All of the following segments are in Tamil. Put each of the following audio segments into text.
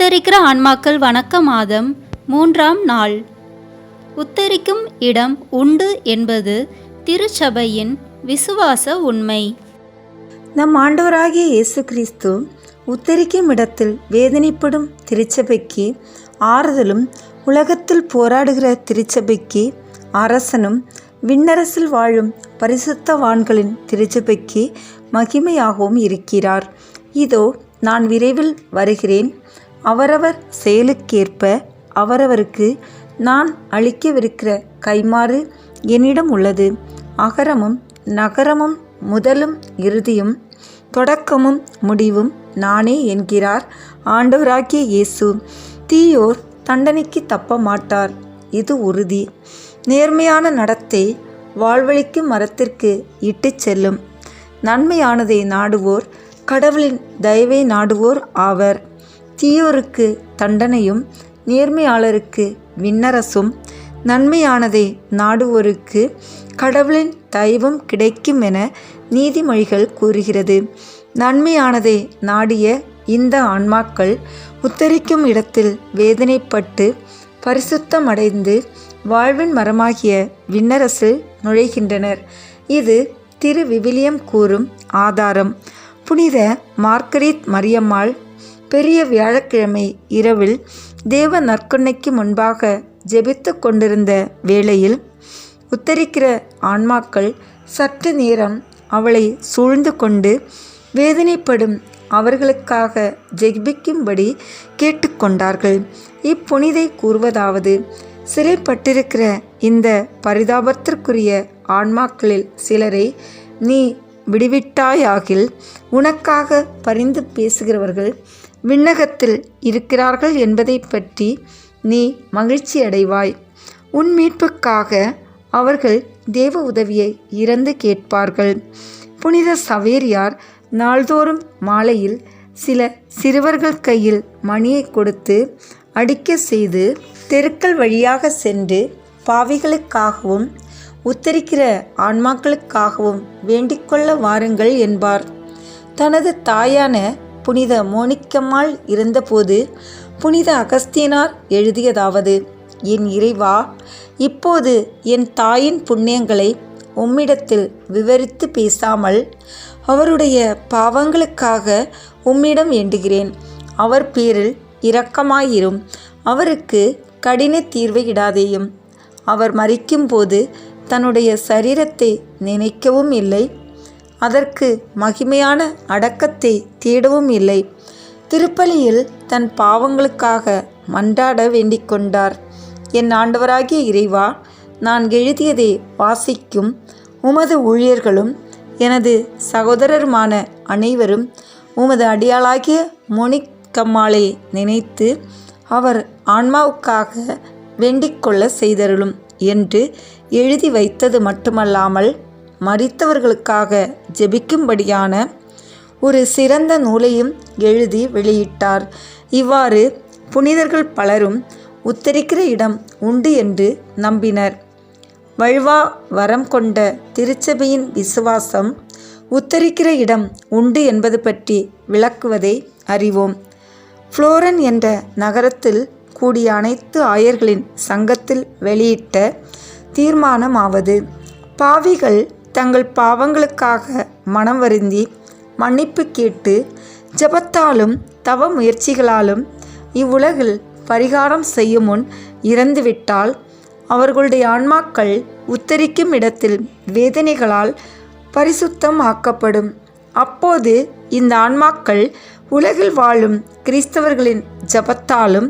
உத்தரிக்கிற ஆன்மாக்கள் வணக்க மாதம் 3ஆம் நாள். உத்தரிக்கும் இடம் உண்டு என்பது திருச்சபையின் விசுவாச உண்மை. நம் ஆண்டவராகிய இயேசு கிறிஸ்து உத்தரிக்கும் இடத்தில் வேதனைப்படும் திருச்சபைக்கு ஆறுதலும், உலகத்தில் போராடுகிற திருச்சபைக்கு அரசனும், விண்ணரசில் வாழும் பரிசுத்தவான்களின் திருச்சபைக்கு மகிமையாகவும் இருக்கிறார். இதோ நான் விரைவில் வருகிறேன். அவரவர் செயலுக்கேற்ப அவரவருக்கு நான் அளிக்கவிருக்கிற கைமாறு என்னிடம் உள்ளது. அகரமும் நகரமும் முதலும் இறுதியும் தொடக்கமும் முடிவும் நானே என்கிறார் ஆண்டவராகிய இயேசு. தீயோர் தண்டனைக்கு தப்ப மாட்டார், இது உறுதி. நேர்மையான நடத்தை வாழ்வழிக்கும் மரத்திற்கு இட்டு செல்லும். நன்மையானதை நாடுவோர் கடவுளின் தயவை நாடுவோர் ஆவர். தீயோருக்கு தண்டனையும் நேர்மையாளருக்கு விண்ணரசும், நன்மையானதை நாடுவோருக்கு கடவுளின் தயவும் கிடைக்கும் என நீதிமொழிகள் கூறுகிறது. நன்மையானதை நாடிய இந்த ஆன்மாக்கள் உத்தரிக்கும் இடத்தில் வேதனைப்பட்டு பரிசுத்தமடைந்து வாழ்வின் மரமாகிய விண்ணரசில் நுழைகின்றனர். இது திரு விவிலியம் கூறும் ஆதாரம். புனித மார்கரீத் மரியம்மாள் பெரிய வியாழக்கிழமை இரவில் தேவ நற்கொன்னைக்கு முன்பாக ஜெபித்து கொண்டிருந்த வேளையில் உத்தரிக்கிற ஆன்மாக்கள் சற்று நேரம் அவளை சூழ்ந்து கொண்டு வேதனைப்படும் அவர்களுக்காக ஜெபிக்கும்படி கேட்டுக்கொண்டார்கள். இப்புனிதை கூறுவதாவது: சிறைப்பட்டிருக்கிற இந்த பரிதாபத்திற்குரிய ஆன்மாக்களில் சிலரை நீ விடுவிட்டாயாகில் உனக்காக பரிந்து பேசுகிறவர்கள் விண்ணகத்தில் இருக்கிறார்கள் என்பதை பற்றி நீ மகிழ்ச்சி அடைவாய். உன் மீட்புக்காக அவர்கள் தேவ உதவியை இறந்து கேட்பார்கள். புனித சவேரியார் நாள்தோறும் மாலையில் சில சிறுவர்கள் கையில் மணியை கொடுத்து அடிக்க செய்து தெருக்கள் வழியாக சென்று பாவிகளுக்காகவும் உத்தரிக்கிற ஆன்மாக்களுக்காகவும் வேண்டிக்கொள்ள வாருங்கள் என்பார். தனது தாயான புனித மோனிக்கம்மாள் இருந்தபோது புனித அகஸ்தீனார் எழுதியதாவது: என் இறைவா, இப்போது என் தாயின் புண்ணியங்களை உம்மிடத்தில் விவரித்து பேசாமல் அவருடைய பாவங்களுக்காக உம்மிடம் வேண்டுகிறேன். அவர் பேரில் இரக்கமாயிரும். அவருக்கு கடின தீர்வை இடாதேயும். அவர் மரிக்கும்போது தன்னுடைய சரீரத்தை நினைக்கவும் இல்லை, அதற்கு மகிமையான அடக்கத்தை தேடவும் இல்லை. திருப்பலியில் தன் பாவங்களுக்காக மன்றாட வேண்டிக் கொண்டார். என் ஆண்டவராகிய இறைவா, நான் எழுதியதை வாசிக்கும் உமது ஊழியர்களும் எனது சகோதரருமான அனைவரும் உமது அடியாளாகிய மோனிக்கம்மாளை நினைத்து அவர் ஆன்மாவுக்காக வேண்டிக்கொள்ள செய்தருளும் என்று எழுதி வைத்தது மட்டுமல்லாமல் மரித்தவர்களுக்காக ஜெபிக்கும்படியான ஒரு சிறந்த நூலையும் எழுதி வெளியிட்டார். இவ்வாறு புனிதர்கள் பலரும் உத்தரிக்கிற இடம் உண்டு என்று நம்பினர். வழுவா வரம் கொண்ட திருச்சபையின் விசுவாசம் உத்தரிக்கிற இடம் உண்டு என்பது பற்றி விளக்குவதை அறிவோம். புளோரன் என்ற நகரத்தில் கூடிய அனைத்து ஆயர்களின் சங்கத்தில் வெளியிட்ட தீர்மானமாவது: பாவிகள் தங்கள் பாவங்களுக்காக மனம் வருந்தி மன்னிப்பு கேட்டு ஜெபத்தாலும் தவ முயற்சிகளாலும் இவ்வுலகில் பரிகாரம் செய்யும் முன் இறந்துவிட்டால் அவர்களுடைய ஆன்மாக்கள் உத்தரிக்கும் இடத்தில் வேதனைகளால் பரிசுத்தம் ஆக்கப்படும். அப்போது இந்த ஆன்மாக்கள் உலகில் வாழும் கிறிஸ்தவர்களின் ஜெபத்தாலும்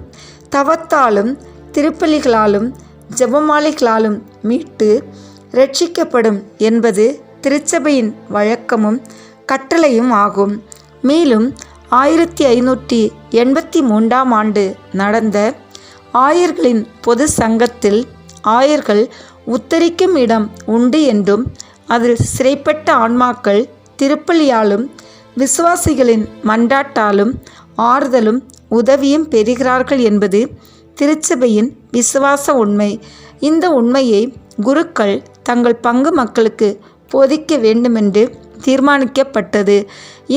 தவத்தாலும் திருப்பலிகளாலும் ஜெபமாலைகளாலும் மீட்டு இரட்சிக்கப்படும் என்பது திருச்சபையின் வழக்கமும் கட்டளையும் ஆகும். மேலும் 1583ஆம் ஆண்டு நடந்த ஆயர்களின் பொது சங்கத்தில் ஆயர்கள் உத்தரிக்கும் இடம் உண்டு என்றும் அதில் சிறைப்பட்ட ஆன்மாக்கள் திருப்பலியாலும் விசுவாசிகளின் மன்றாட்டாலும் ஆறுதலும் உதவியும் பெறுகிறார்கள் என்பது திருச்சபையின் விசுவாச உண்மை. இந்த உண்மையை குருக்கள் தங்கள் பங்கு மக்களுக்கு போதிக்க வேண்டுமென்று தீர்மானிக்கப்பட்டது.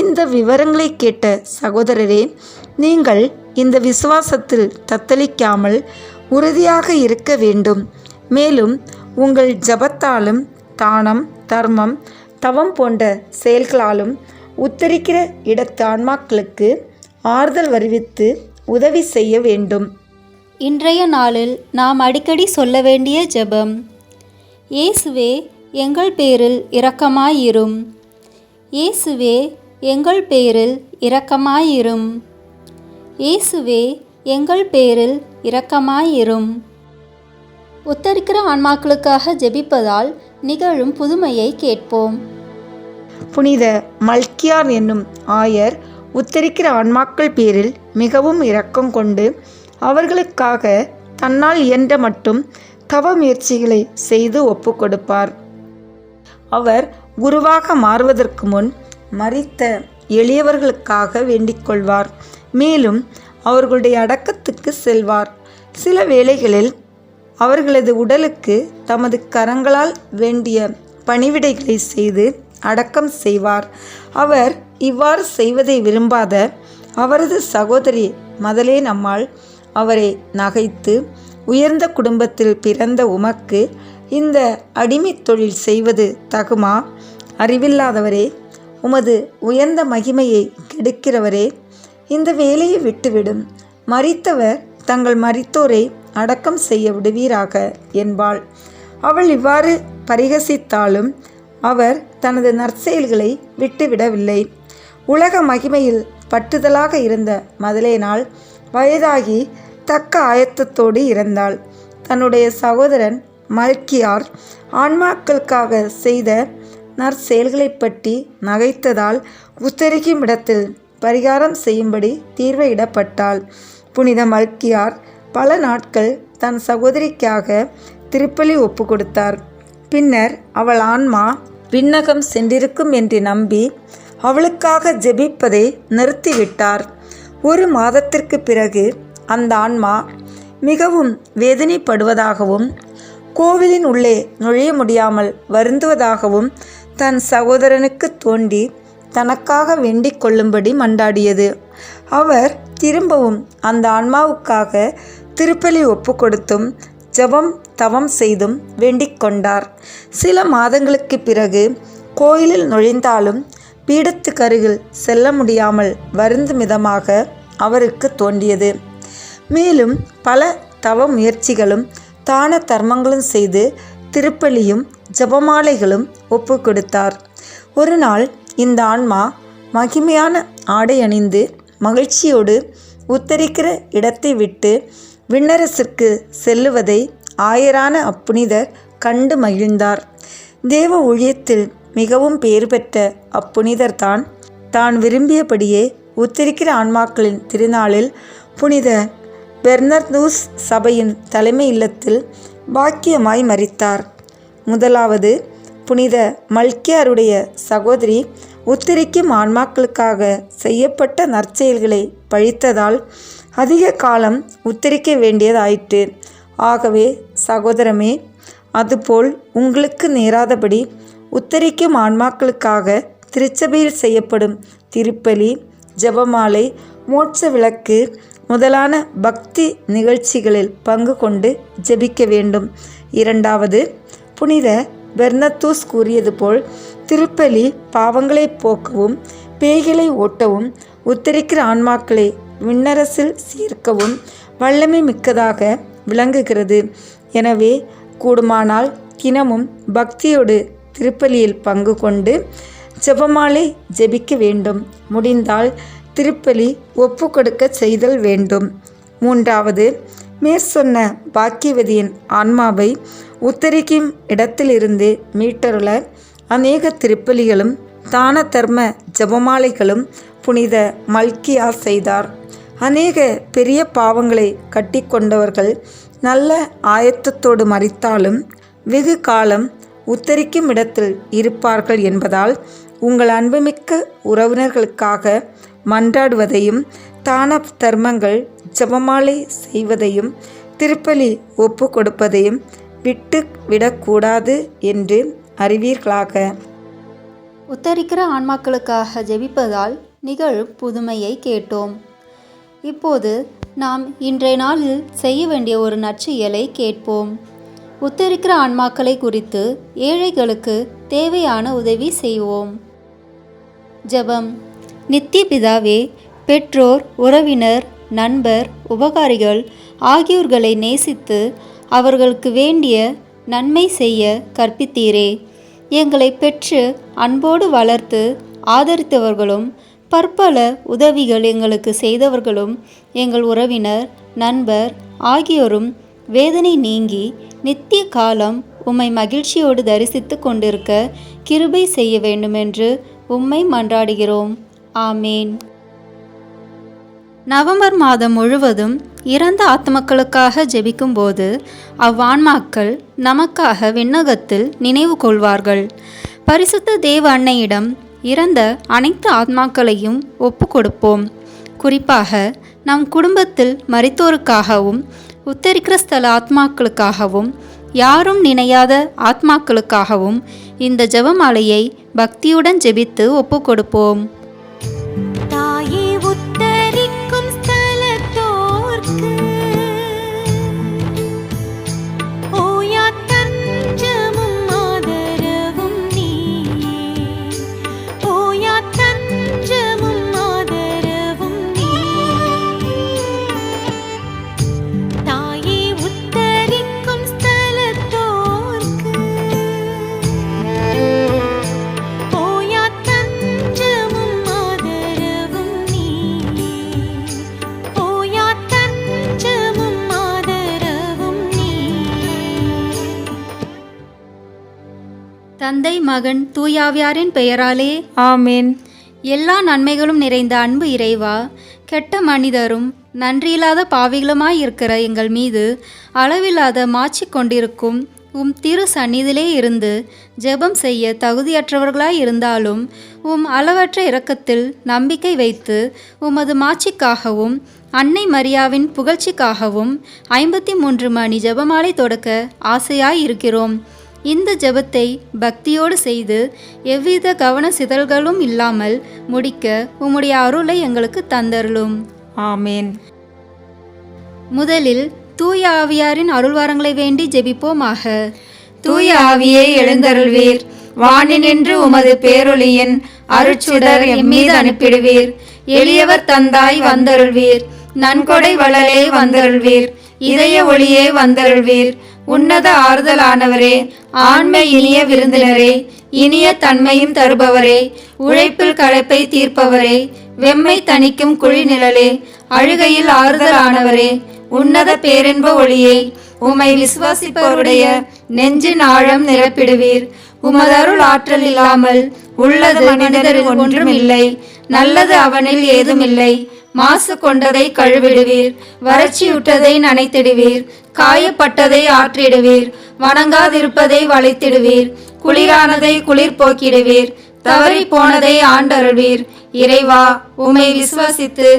இந்த விவரங்களை கேட்ட சகோதரரே, நீங்கள் இந்த விசுவாசத்தில் தத்தளிக்காமல் உறுதியாக இருக்க வேண்டும். மேலும் உங்கள் ஜபத்தாலும் தானம், தர்மம், தவம் போன்ற செயல்களாலும் உத்தரிக்கிற இடத்து ஆன்மாக்களுக்கு ஆறுதல் வருவித்து உதவி செய்ய வேண்டும். இன்றைய நாளில் நாம் அடிக்கடி சொல்ல வேண்டிய ஜெபம்: இயேசுவே எங்கள் பேரில் இரக்கமாயிரும். இயேசுவே எங்கள் பேரில் இரக்கமாயிரும். இயேசுவே எங்கள் பேரில் இரக்கமாயிரும். உத்தரிக்கிற ஆன்மாக்களுக்காக ஜெபிப்பதால் நிகழும் புதுமையை கேட்போம். புனித மல்கியார் என்னும் ஆயர் உத்தரிக்கிற ஆன்மாக்கள் பேரில் மிகவும் இரக்கம் கொண்டு அவர்களுக்காக தன்னால் இயன்ற மட்டும் தவ முயற்சிகளை செய்து ஒப்பு கொடுப்பார். அவர் குருவாக மாறுவதற்கு முன் மரித்த எளியவர்களுக்காக வேண்டிக் கொள்வார். மேலும் அவர்களுடைய அடக்கத்துக்கு செல்வார். சில வேளைகளில் அவர்களது உடலுக்கு தமது கரங்களால் வேண்டிய பணிவிடைகளை செய்து அடக்கம் செய்வார். அவர் இவ்வாறு செய்வதை விரும்பாத அவரது சகோதரி மதலேன் அம்மாள் அவரை நகைத்து, உயர்ந்த குடும்பத்தில் பிறந்த உமக்கு இந்த அடிமை தொழில் செய்வது தகுமா? அறிவில்லாதவரே, உமது உயர்ந்த மகிமையை கெடுக்கிறவரே, இந்த வேலையை விட்டுவிடும். மரித்தவர் தங்கள் மரித்தோரை அடக்கம் செய்ய விடுவீராக என்பாள். அவள் இவ்வாறு பரிகசித்தாலும் அவர் தனது நற்செயல்களை விட்டுவிடவில்லை. உலக மகிமையில் பட்டுதலாக இருந்த மதலேனால் வயதாகி தக்க ஆயத்தத்தோடு இறந்தாள். தன்னுடைய சகோதரன் மல்கியார் ஆன்மாக்களுக்காக செய்த நற்செயல்களை பற்றி நகைத்ததால் உத்தரிக்கும் இடத்தில் பரிகாரம் செய்யும்படி தீர்வையிடப்பட்டாள். புனித மல்கியார் பல நாட்கள் தன் சகோதரிக்காக திருப்பலி ஒப்பு கொடுத்தார். பின்னர் அவள் ஆன்மா விண்ணகம் சென்றிருக்கும் என்று நம்பி அவளுக்காக ஜெபிப்பதை நிறுத்திவிட்டார். 1 மாதத்திற்கு பிறகு அந்த ஆன்மா மிகவும் வேதனைப்படுவதாகவும் கோவிலின் உள்ளே நுழைய முடியாமல் வருந்துவதாகவும் தன் சகோதரனுக்கு தோண்டி தனக்காக வேண்டிக் கொள்ளும்படி மன்றாடியது. அவர் திரும்பவும் அந்த ஆன்மாவுக்காக திருப்பலி ஒப்பு கொடுத்தும் ஜெபம் தவம் செய்தும் வேண்டிக் கொண்டார். சில மாதங்களுக்கு பிறகு கோயிலில் நுழைந்தாலும் பீடத்துக்கருகில் செல்ல முடியாமல் வருந்தும் விதமாக அவருக்கு தோன்றியது. மேலும் பல தவ முயற்சிகளும் தான தர்மங்களும் செய்து திருப்பலியும் ஜெபமாலைகளும் ஒப்பு கொடுத்தார். ஒரு நாள் இந்த ஆன்மா மகிமையான ஆடை அணிந்து மகிழ்ச்சியோடு உத்தரிக்கிற இடத்தை விட்டு விண்ணரசிற்கு செல்லுவதை ஆயரான அப்புனிதர் கண்டு மகிழ்ந்தார். தேவ ஊழியத்தில் மிகவும் பேறு பெற்ற அப்புனிதர் தான் விரும்பியபடியே உத்தரிக்கிற ஆன்மாக்களின் திருநாளில் புனித பெர்னர்தூஸ் சபையின் தலைமை இல்லத்தில் பாக்கியமாய் மரித்தார். முதலாவது புனித மல்கியாருடைய சகோதரி உத்தரிக்கும் ஆன்மாக்களுக்காக செய்யப்பட்ட நற்செயல்களை பழித்ததால் அதிக காலம் உத்தரிக்க வேண்டியதாயிற்று. ஆகவே சகோதரமே, அதுபோல் உங்களுக்கு நேராதபடி உத்தரிக்கும் ஆன்மாக்களுக்காக திருச்சபையில் செய்யப்படும் திருப்பலி, ஜெபமாலை, மோட்ச விளக்கு முதலான பக்தி நிகழ்ச்சிகளில் பங்கு கொண்டு ஜெபிக்க வேண்டும். இரண்டாவது, புனித பெர்னத்தூஸ் கூறியது போல் திருப்பலி பாவங்களை போக்கவும் பேய்களை ஓட்டவும் உத்தரிக்கிற ஆன்மாக்களை விண்ணரசில் சேர்க்கவும் வல்லமை மிக்கதாக விளங்குகிறது. எனவே கூடுமானால் தினமும் பக்தியோடு திருப்பலியில் பங்கு கொண்டு ஜெபமாலை ஜெபிக்க வேண்டும். முடிந்தால் திருப்பலி ஒப்பு கொடுக்க செய்தல் வேண்டும். மூன்றாவது, மேற்சொன்ன பாக்கியவதியின் ஆன்மாவை உத்தரிக்கும் இடத்திலிருந்து மீட்டருள அநேக திருப்பலிகளும் தான தர்ம ஜெபமாலைகளும் புனித மல்கியார் செய்தார். அநேக பெரிய பாவங்களை கட்டி கொண்டவர்கள் நல்ல ஆயத்தத்தோடு மரித்தாலும் வெகு காலம் உத்தரிக்கும் இடத்தில் இருப்பார்கள் என்பதால் உங்கள் அன்புமிக்க உறவினர்களுக்காக மன்றாடுவதையும் தான தர்மங்கள் ஜெபமாலை செய்வதையும் திருப்பலி ஒப்பு கொடுப்பதையும் விட்டு விடக்கூடாது என்று அறிவீர்களாக. உத்தரிக்கிற ஆன்மாக்களுக்காக ஜெபிப்பதால் நிகழும் புதுமையை கேட்டோம். இப்போது நாம் இன்றைய நாளில் செய்ய வேண்டிய ஒரு நற்செயலை கேட்போம். உத்தரிக்கிற ஆன்மாக்களை குறித்து ஏழைகளுக்கு தேவையான உதவி செய்வோம். ஜெபம். நித்திய பிதாவே, பெற்றோர், உறவினர், நண்பர், உபகாரிகள் ஆகியோர்களை நேசித்து அவர்களுக்கு வேண்டிய நன்மை செய்ய கற்பித்தீரே. எங்களை பெற்று அன்போடு வளர்த்து ஆதரித்தவர்களும் பற்பல உதவிகள் எங்களுக்கு செய்தவர்களும் எங்கள் உறவினர், நண்பர் ஆகியோரும் வேதனை நீங்கி நித்திய காலம் உம்மை மகிழ்ச்சியோடு தரிசித்து கொண்டிருக்க கிருபை செய்ய வேண்டுமென்று உம்மை மன்றாடுகிறோம். ஆமேன். நவம்பர் மாதம் முழுவதும் இறந்த ஆத்மக்களுக்காக ஜெபிக்கும்போது அவ்வான்மாக்கள் நமக்காக விண்ணகத்தில் நினைவு கொள்வார்கள். பரிசுத்த தேவ அன்னையிடம் இறந்த அனைத்து ஆத்மாக்களையும் ஒப்பு கொடுப்போம். குறிப்பாக நம் குடும்பத்தில் மரித்தோருக்காகவும் உத்தரிக்கிற ஸ்தல ஆத்மாக்களுக்காகவும் யாரும் நினையாத ஆத்மாக்களுக்காகவும் இந்த ஜெபமாலையை பக்தியுடன் ஜெபித்து ஒப்பு கொடுப்போம். தாயே உத்தரிக்கும் ஸ்தலத்தோர்க்கு ஓயா தஞ்சமும் ஆதரவும் நீயே. ஓயா தஞ்சமும் ஆதரவும் நீயே. தாயே உத்தரிக்கும் ஸ்தலத்தோர்க்கு ஓயா தஞ்சமும் ஆதரவும் நீயே. ஓயா தஞ்சமும் ஆதரவும் நீயே. தந்தை, மகன், தூயாவியாரின் பெயராலே ஆமேன். எல்லா நன்மைகளும் நிறைந்த அன்பு இறைவா, கெட்ட மனிதரும் நன்றியில்லாத பாவிகளுமாயிருக்கிற எங்கள் மீது அளவில்லாத மாட்சி கொண்டிருக்கும் உம் திரு சந்நிதியிலே இருந்து ஜெபம் செய்ய தகுதியற்றவர்களாய் இருந்தாலும் உம் அளவற்ற இரக்கத்தில் நம்பிக்கை வைத்து உமது மாட்சிக்காகவும் அன்னை மரியாவின் புகழ்ச்சிக்காகவும் 53 மணி ஜெபமாலை தொடக்க ஆசையாய் இருக்கிறோம். இந்த ஜெபத்தை பக்தியோடு செய்து எவ்வித கவன சிதறல்களும் இல்லாமல் முடிக்க உம்முடைய அருளை எங்களுக்கு தந்தருளும். ஆமேன். முதலில் தூய ஆவியாரின் அருள்வாரங்களை வேண்டி ஜெபிப்போமாக. தூய ஆவியே எழுந்தருள்வீர். வானினின்று உமது பேரொளியின் அருட்சுடர் எம்மீது அனுப்பிடுவீர். எளியவர் தந்தாய் வந்தருள்வீர். நன்கொடை வளலே வந்தருள்வீர். இதய ஒளியே வந்தருள்வீர். உன்னத ஆறுதலானவரே, ஆண்மை இனிய விருந்தினரே, இனிய தன்மையும் தருபவரே, உழைப்பில் களைப்பை தீர்ப்பவரே, வெம்மை தணிக்கும் குழிநிழலே, அழுகையில் ஆறுதலானவரே, உன்னத பேரின்ப ஒளியே, உம்மை விசுவாசிப்பவருடைய நெஞ்சின் ஆழம் நிரப்பிடுவீர். உமதருள் ஆற்றல் இல்லாமல் உள்ளது மனிதரில் ஒன்றும் இல்லை. நல்லது அவனில் ஏதுமில்லை. மாசு கொண்டதை கழுவிடுவீர். வறட்சியுற்றதை நனைத்திடுவீர். காயப்பட்டதை ஆற்றிடுவீர். வணங்காதிருப்பதை வளைத்திடுவீர். குளிரானதை குளிர் போக்கிடுவீர். தவறி போனதை ஆண்டருள்வீர். இறைவா, உம்மை விசுவாசித்து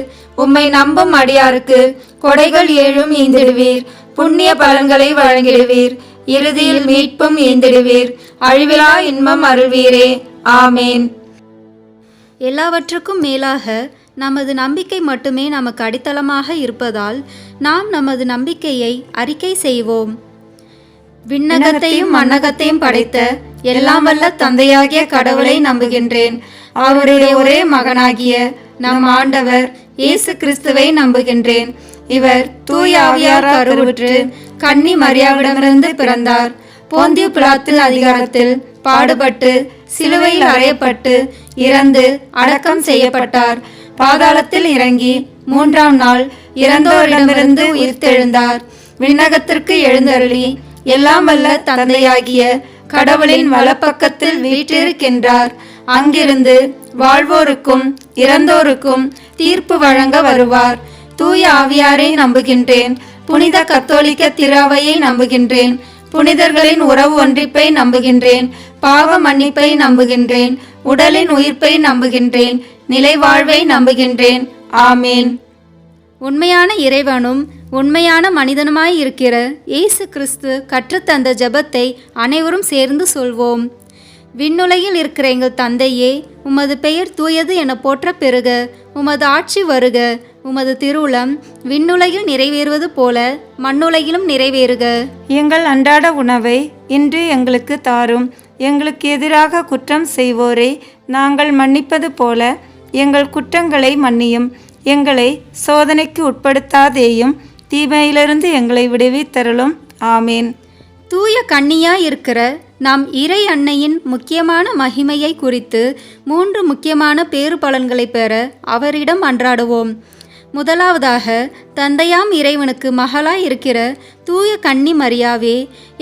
உம்மை நம்பும் அடியாருக்கு கொடைகள் ஏழும் ஈந்திடுவீர். புண்ணிய பலன்களை வழங்கிடுவீர். இறுதியில் மீட்பும் ஈந்திடுவீர். அழிவிலா இன்பம் அருள்வீரே. ஆமேன். எல்லாவற்றுக்கும் மேலாக நமது நம்பிக்கை மட்டுமே நமக்கு அடித்தளமாக இருப்பதால் நாம் நமது நம்பிக்கையை அறிக்கை செய்வோம். விண்ணகத்தையும் மண்ணகத்தையும் படைத்த எல்லாம் வல்ல தந்தையாகிய கடவுளை நம்புகின்றேன். அவருடைய ஒரே மகனாகிய நம் ஆண்டவர் இயேசு கிறிஸ்துவை நம்புகின்றேன். இவர் தூய ஆவியார் கருவுற்று கன்னி மரியாவிடமிருந்து பிறந்தார். போந்தியு பிலாத்தின் அதிகாரத்தில் பாடுபட்டு சிலுவையில் அறையப்பட்டு இறந்து அடக்கம் செய்யப்பட்டார். பாதாளத்தில் இறங்கி 3ஆம் நாள் இறந்தோரிடமிருந்து உயிர்த்தெழுந்தார். விண்ணகத்திற்கு எழுந்தருளி எல்லாம் வல்ல தந்தையாகிய கடவுளின் வலப்பக்கத்தில் வீற்றிருக்கின்றார். அங்கிருந்து வாழ்வோருக்கும் இறந்தோருக்கும் தீர்ப்பு வழங்க வருவார். தூய ஆவியாரை நம்புகின்றேன். புனித கத்தோலிக்க திராவையை நம்புகின்றேன். புனிதர்களின் உறவு ஒன்றிப்பை நம்புகின்றேன். பாவ மன்னிப்பை நம்புகின்றேன். உடலின் உயிர்ப்பை நம்புகின்றேன். நிலை வாழ்வை நம்புகின்றேன். ஆமேன். உண்மையான இறைவனும் உண்மையான மனிதனுமாய் இருக்கிற இயேசு கிறிஸ்து கற்றுத்தந்த ஜெபத்தை அனைவரும் சேர்ந்து சொல்வோம். விண்ணுலகில் இருக்கிற எங்கள் தந்தையே, உமது பெயர் தூயது என போற்ற பெறுக. உமது ஆட்சி வருக. உமது திருவுளம் விண்ணுலகில் நிறைவேறுவது போல மண்ணுலகிலும் நிறைவேறுக. எங்கள் அன்றாட உணவை இன்று எங்களுக்கு தாரும். எங்களுக்கு எதிராக குற்றம் செய்வோரை நாங்கள் மன்னிப்பது போல எங்கள் குற்றங்களை மன்னியும். எங்களை சோதனைக்கு உட்படுத்தாதேயும், தீமையிலிருந்து எங்களை விடுவித்தருளும். ஆமேன். தூய கன்னியாய் இருக்கிற நாம் இறை அன்னையின் முக்கியமான மகிமையை குறித்து 3 முக்கியமான பேறு பலன்களை பெற அவரிடம் அன்றாடுவோம். முதலாவதாக, தந்தையாம் இறைவனுக்கு மகளாய் இருக்கிற தூய கன்னி மரியாவே,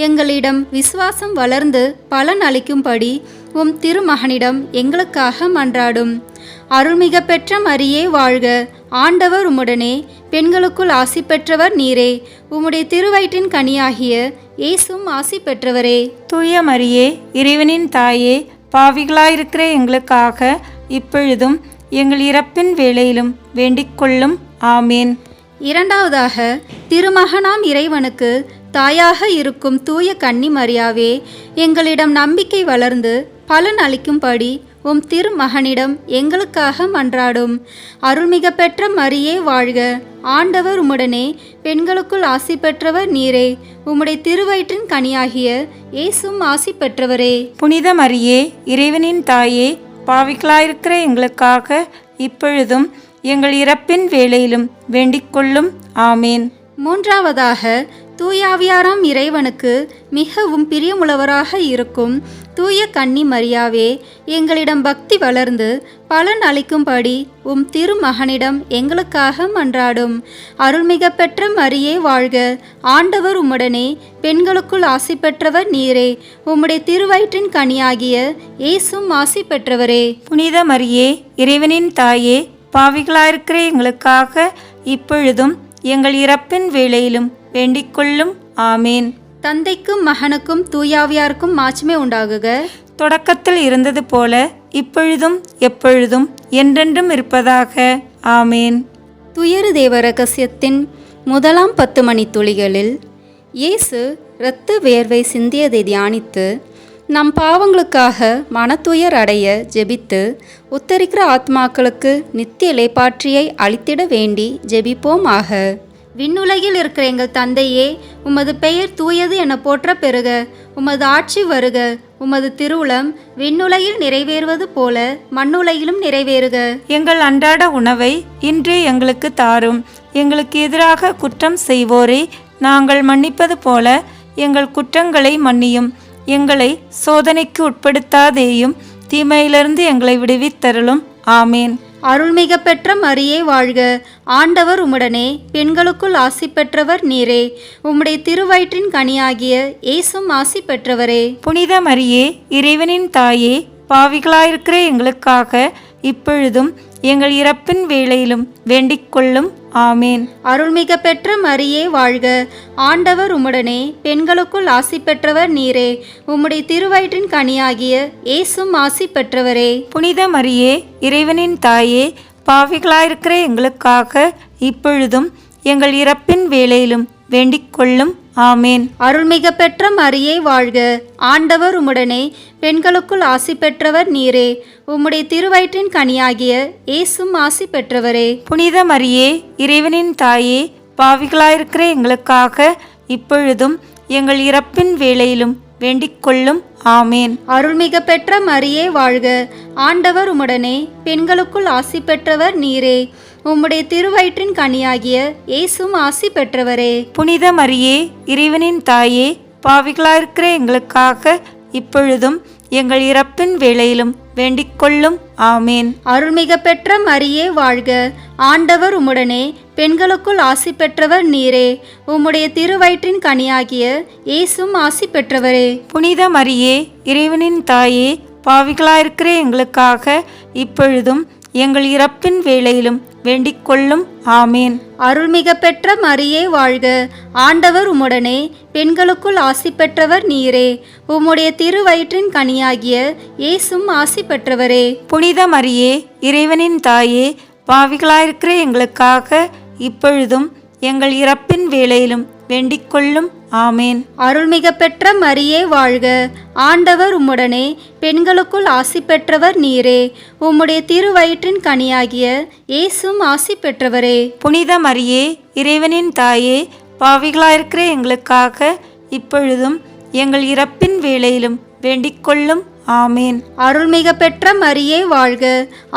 எங்களிடம் விசுவாசம் வளர்ந்து பலன் அளிக்கும்படி உம் திருமகனிடம் எங்களுக்காக மன்றாடும். அருள்மிக பெற்ற மரியே வாழ்க, ஆண்டவர் உம்முடனே, பெண்களுக்குள் ஆசி பெற்றவர் நீரே, உம்முடைய திருவயிற்றின் கனியாகிய இயேசுவும் ஆசி பெற்றவரே. தூய மரியே, இறைவனின் தாயே, பாவிகளாயிருக்கிற எங்களுக்காக இப்பொழுதும் எங்கள் இறப்பின் வேளையிலும் வேண்டிக் கொள்ளும். ஆமேன். இரண்டாவதாக, திருமகனாம் இறைவனுக்கு தாயாக இருக்கும் தூய கன்னி மரியாவே, எங்களிடம் நம்பிக்கை வளர்ந்து பலன் அளிக்கும்படி உம் திருமகனிடம் எங்களுக்காக மன்றாடும். அருள்மிக பெற்ற மரியே வாழ்க, ஆண்டவர் உம்முடனே, பெண்களுக்குள் ஆசி பெற்றவர் நீரே, உம்முடைய திருவயிற்றின் கனியாகிய இயேசுவும் ஆசி பெற்றவரே. புனித மரியே, இறைவனின் தாயே, பாவிகளாயிருக்கிற எங்களுக்காக இப்பொழுதும் எங்கள் இறப்பின் வேளையிலும் வேண்டிக் கொள்ளும். ஆமேன். மூன்றாவதாக, தூயாவியாராம் இறைவனுக்கு மிகவும் பிரியமுள்ளவராக இருக்கும் தூய கன்னி மரியாவே, எங்களிடம் பக்தி வளர்ந்து பலன் அளிக்கும்படி உம் திருமகனிடம் எங்களுக்காக மன்றாடும். அருள்மிக பெற்ற மரியே வாழ்க, ஆண்டவர் உம்முடனே, பெண்களுக்குள் ஆசி பெற்றவர் நீரே, உம்முடைய திருவயிற்றின் கனியாகிய இயேசுவும் ஆசி பெற்றவரே. புனித மரியே, இறைவனின் தாயே, பாவிகளாயிருக்கிற எங்களுக்காக இப்பொழுதும் எங்கள் இறப்பின் வேளையிலும் வேண்டிக் கொள்ளும். ஆமேன். தந்தைக்கும் மகனுக்கும் தூயாவியாருக்கும் மாட்சிமை உண்டாகுக. தொடக்கத்தில் இருந்தது போல இப்பொழுதும் எப்பொழுதும் என்றென்றும் இருப்பதாக. ஆமேன். துயர தேவ ரகசியத்தின் முதலாம் 10 மணித்துளிகளில் இயேசு இரத்த வேர்வை சிந்தியதை தியானித்து நம் பாவங்களுக்காக மனத்துயர் அடைய ஜெபித்து உத்தரிக்கிற ஆத்மாக்களுக்கு நித்திய இளைப்பாற்றியை அளித்திட வேண்டி ஜெபிப்போமாக. விண்ணுலகில் இருக்கிற எங்கள் தந்தையே, உமது பெயர் தூயது என போற்ற பெறுக. உமது ஆட்சி வருக. உமது திருவுளம் விண்ணுலகில் நிறைவேறுவது போல மண்ணுலகிலும் நிறைவேறுக. எங்கள் அன்றாட உணவை இன்று எங்களுக்கு தாரும். எங்களுக்கு எதிராக குற்றம் செய்வோரை நாங்கள் மன்னிப்பது போல எங்கள் குற்றங்களை மன்னியும். எங்களை சோதனைக்கு உட்படுத்தாதேயும், தீமையிலிருந்து எங்களை விடுவித்தருளும். ஆமேன். அருள்மிக பெற்ற மரியே வாழ்க, ஆண்டவர் உம்முடனே, பெண்களுக்குள் ஆசி பெற்றவர் நீரே, உம்முடைய திருவயிற்றின் கனியாகிய இயேசுவும் ஆசி பெற்றவரே. புனித மரியே, இறைவனின் தாயே, பாவிகளாயிருக்கிற எங்களுக்காக இப்பொழுதும் எங்கள் இறப்பின் வேளையிலும் வேண்டிக் கொள்ளும். ஆமேன். அருள்மிக பெற்ற மரியே வாழ்க, ஆண்டவர் உம்முடனே, பெண்களுக்குள் ஆசி பெற்றவர் நீரே, உம்முடைய திருவயிற்றின் கனியாகிய இயேசுவும் ஆசி பெற்றவரே. புனித மரியே, இறைவனின் தாயே, பாவிகளாயிருக்கிற எங்களுக்காக இப்பொழுதும் எங்கள் இறப்பின் வேளையிலும் வேண்டிக் கொள்ளும். ஆமேன். அருள்மிக பெற்ற மரியே வாழ்க, ஆண்டவர் உம்முடனே, பெண்களுக்குள் ஆசி பெற்றவர் நீரே, உம்முடைய திருவயிற்றின் கனியாகிய இயேசுவும் ஆசி பெற்றவரே. புனித மரியே, இறைவனின் தாயே, பாவிகளாயிருக்கிற எங்களுக்காக இப்பொழுதும் எங்கள் இறப்பின் வேளையிலும் வேண்டிக் கொள்ளும். ஆமேன். அருள்மிக பெற்ற மரியே வாழ்க, ஆண்டவர் உம்முடனே, பெண்களுக்குள் ஆசி பெற்றவர் நீரே, உம்முடைய திருவயிற்றின் கனியாகிய இயேசுவும் ஆசி பெற்றவரே. புனித மரியே, இறைவனின் தாயே, பாவிகளாயிருக்கிற எங்களுக்காக இப்பொழுதும் எங்கள் இறப்பின் வேளையிலும் வேண்டிக் கொள்ளும். ஆமேன். அருள்மிக பெற்ற மரியே வாழ்க, ஆண்டவர் உம்முடனே, பெண்களுக்குள் ஆசி பெற்றவர் நீரே, உம்முடைய திருவயிற்றின் கனியாகிய இயேசுவும் ஆசி பெற்றவரே. புனித மரியே, இறைவனின் தாயே, பாவிகளாயிருக்கிற எங்களுக்காக இப்பொழுதும் எங்கள் இறப்பின் வேளையிலும் வேண்டிக் கொள்ளும். ஆமேன். அருள்மிக பெற்ற மரியே வாழ்க, ஆண்டவர் உம்முடனே, பெண்களுக்குள் ஆசி பெற்றவர் நீரே, உம்முடைய திருவயிற்றின் கனியாகிய இயேசுவும் ஆசி பெற்றவரே. புனித மரியே, இறைவனின் தாயே, பாவிகளாயிருக்கிற எங்களுக்காக இப்பொழுதும் எங்கள் இறப்பின் வேளையிலும் வேண்டிக் கொள்ளும். ஆமேன். அருள்மிக பெற்ற மரியே வாழ்க, ஆண்டவர் உம்முடனே, பெண்களுக்குள் ஆசி பெற்றவர் நீரே. உம்முடைய திருவயிற்றின் கனியாகிய இயேசுவும் ஆசி பெற்றவரே. புனித மரியே, இறைவனின் தாயே, பாவிகளாயிருக்கிற எங்களுக்காக இப்பொழுதும் எங்கள் இறப்பின் வேளையிலும் வேண்டிக்கொள்ளும். ஆமேன். அருள்மிக பெற்ற மரியே வாழ்க,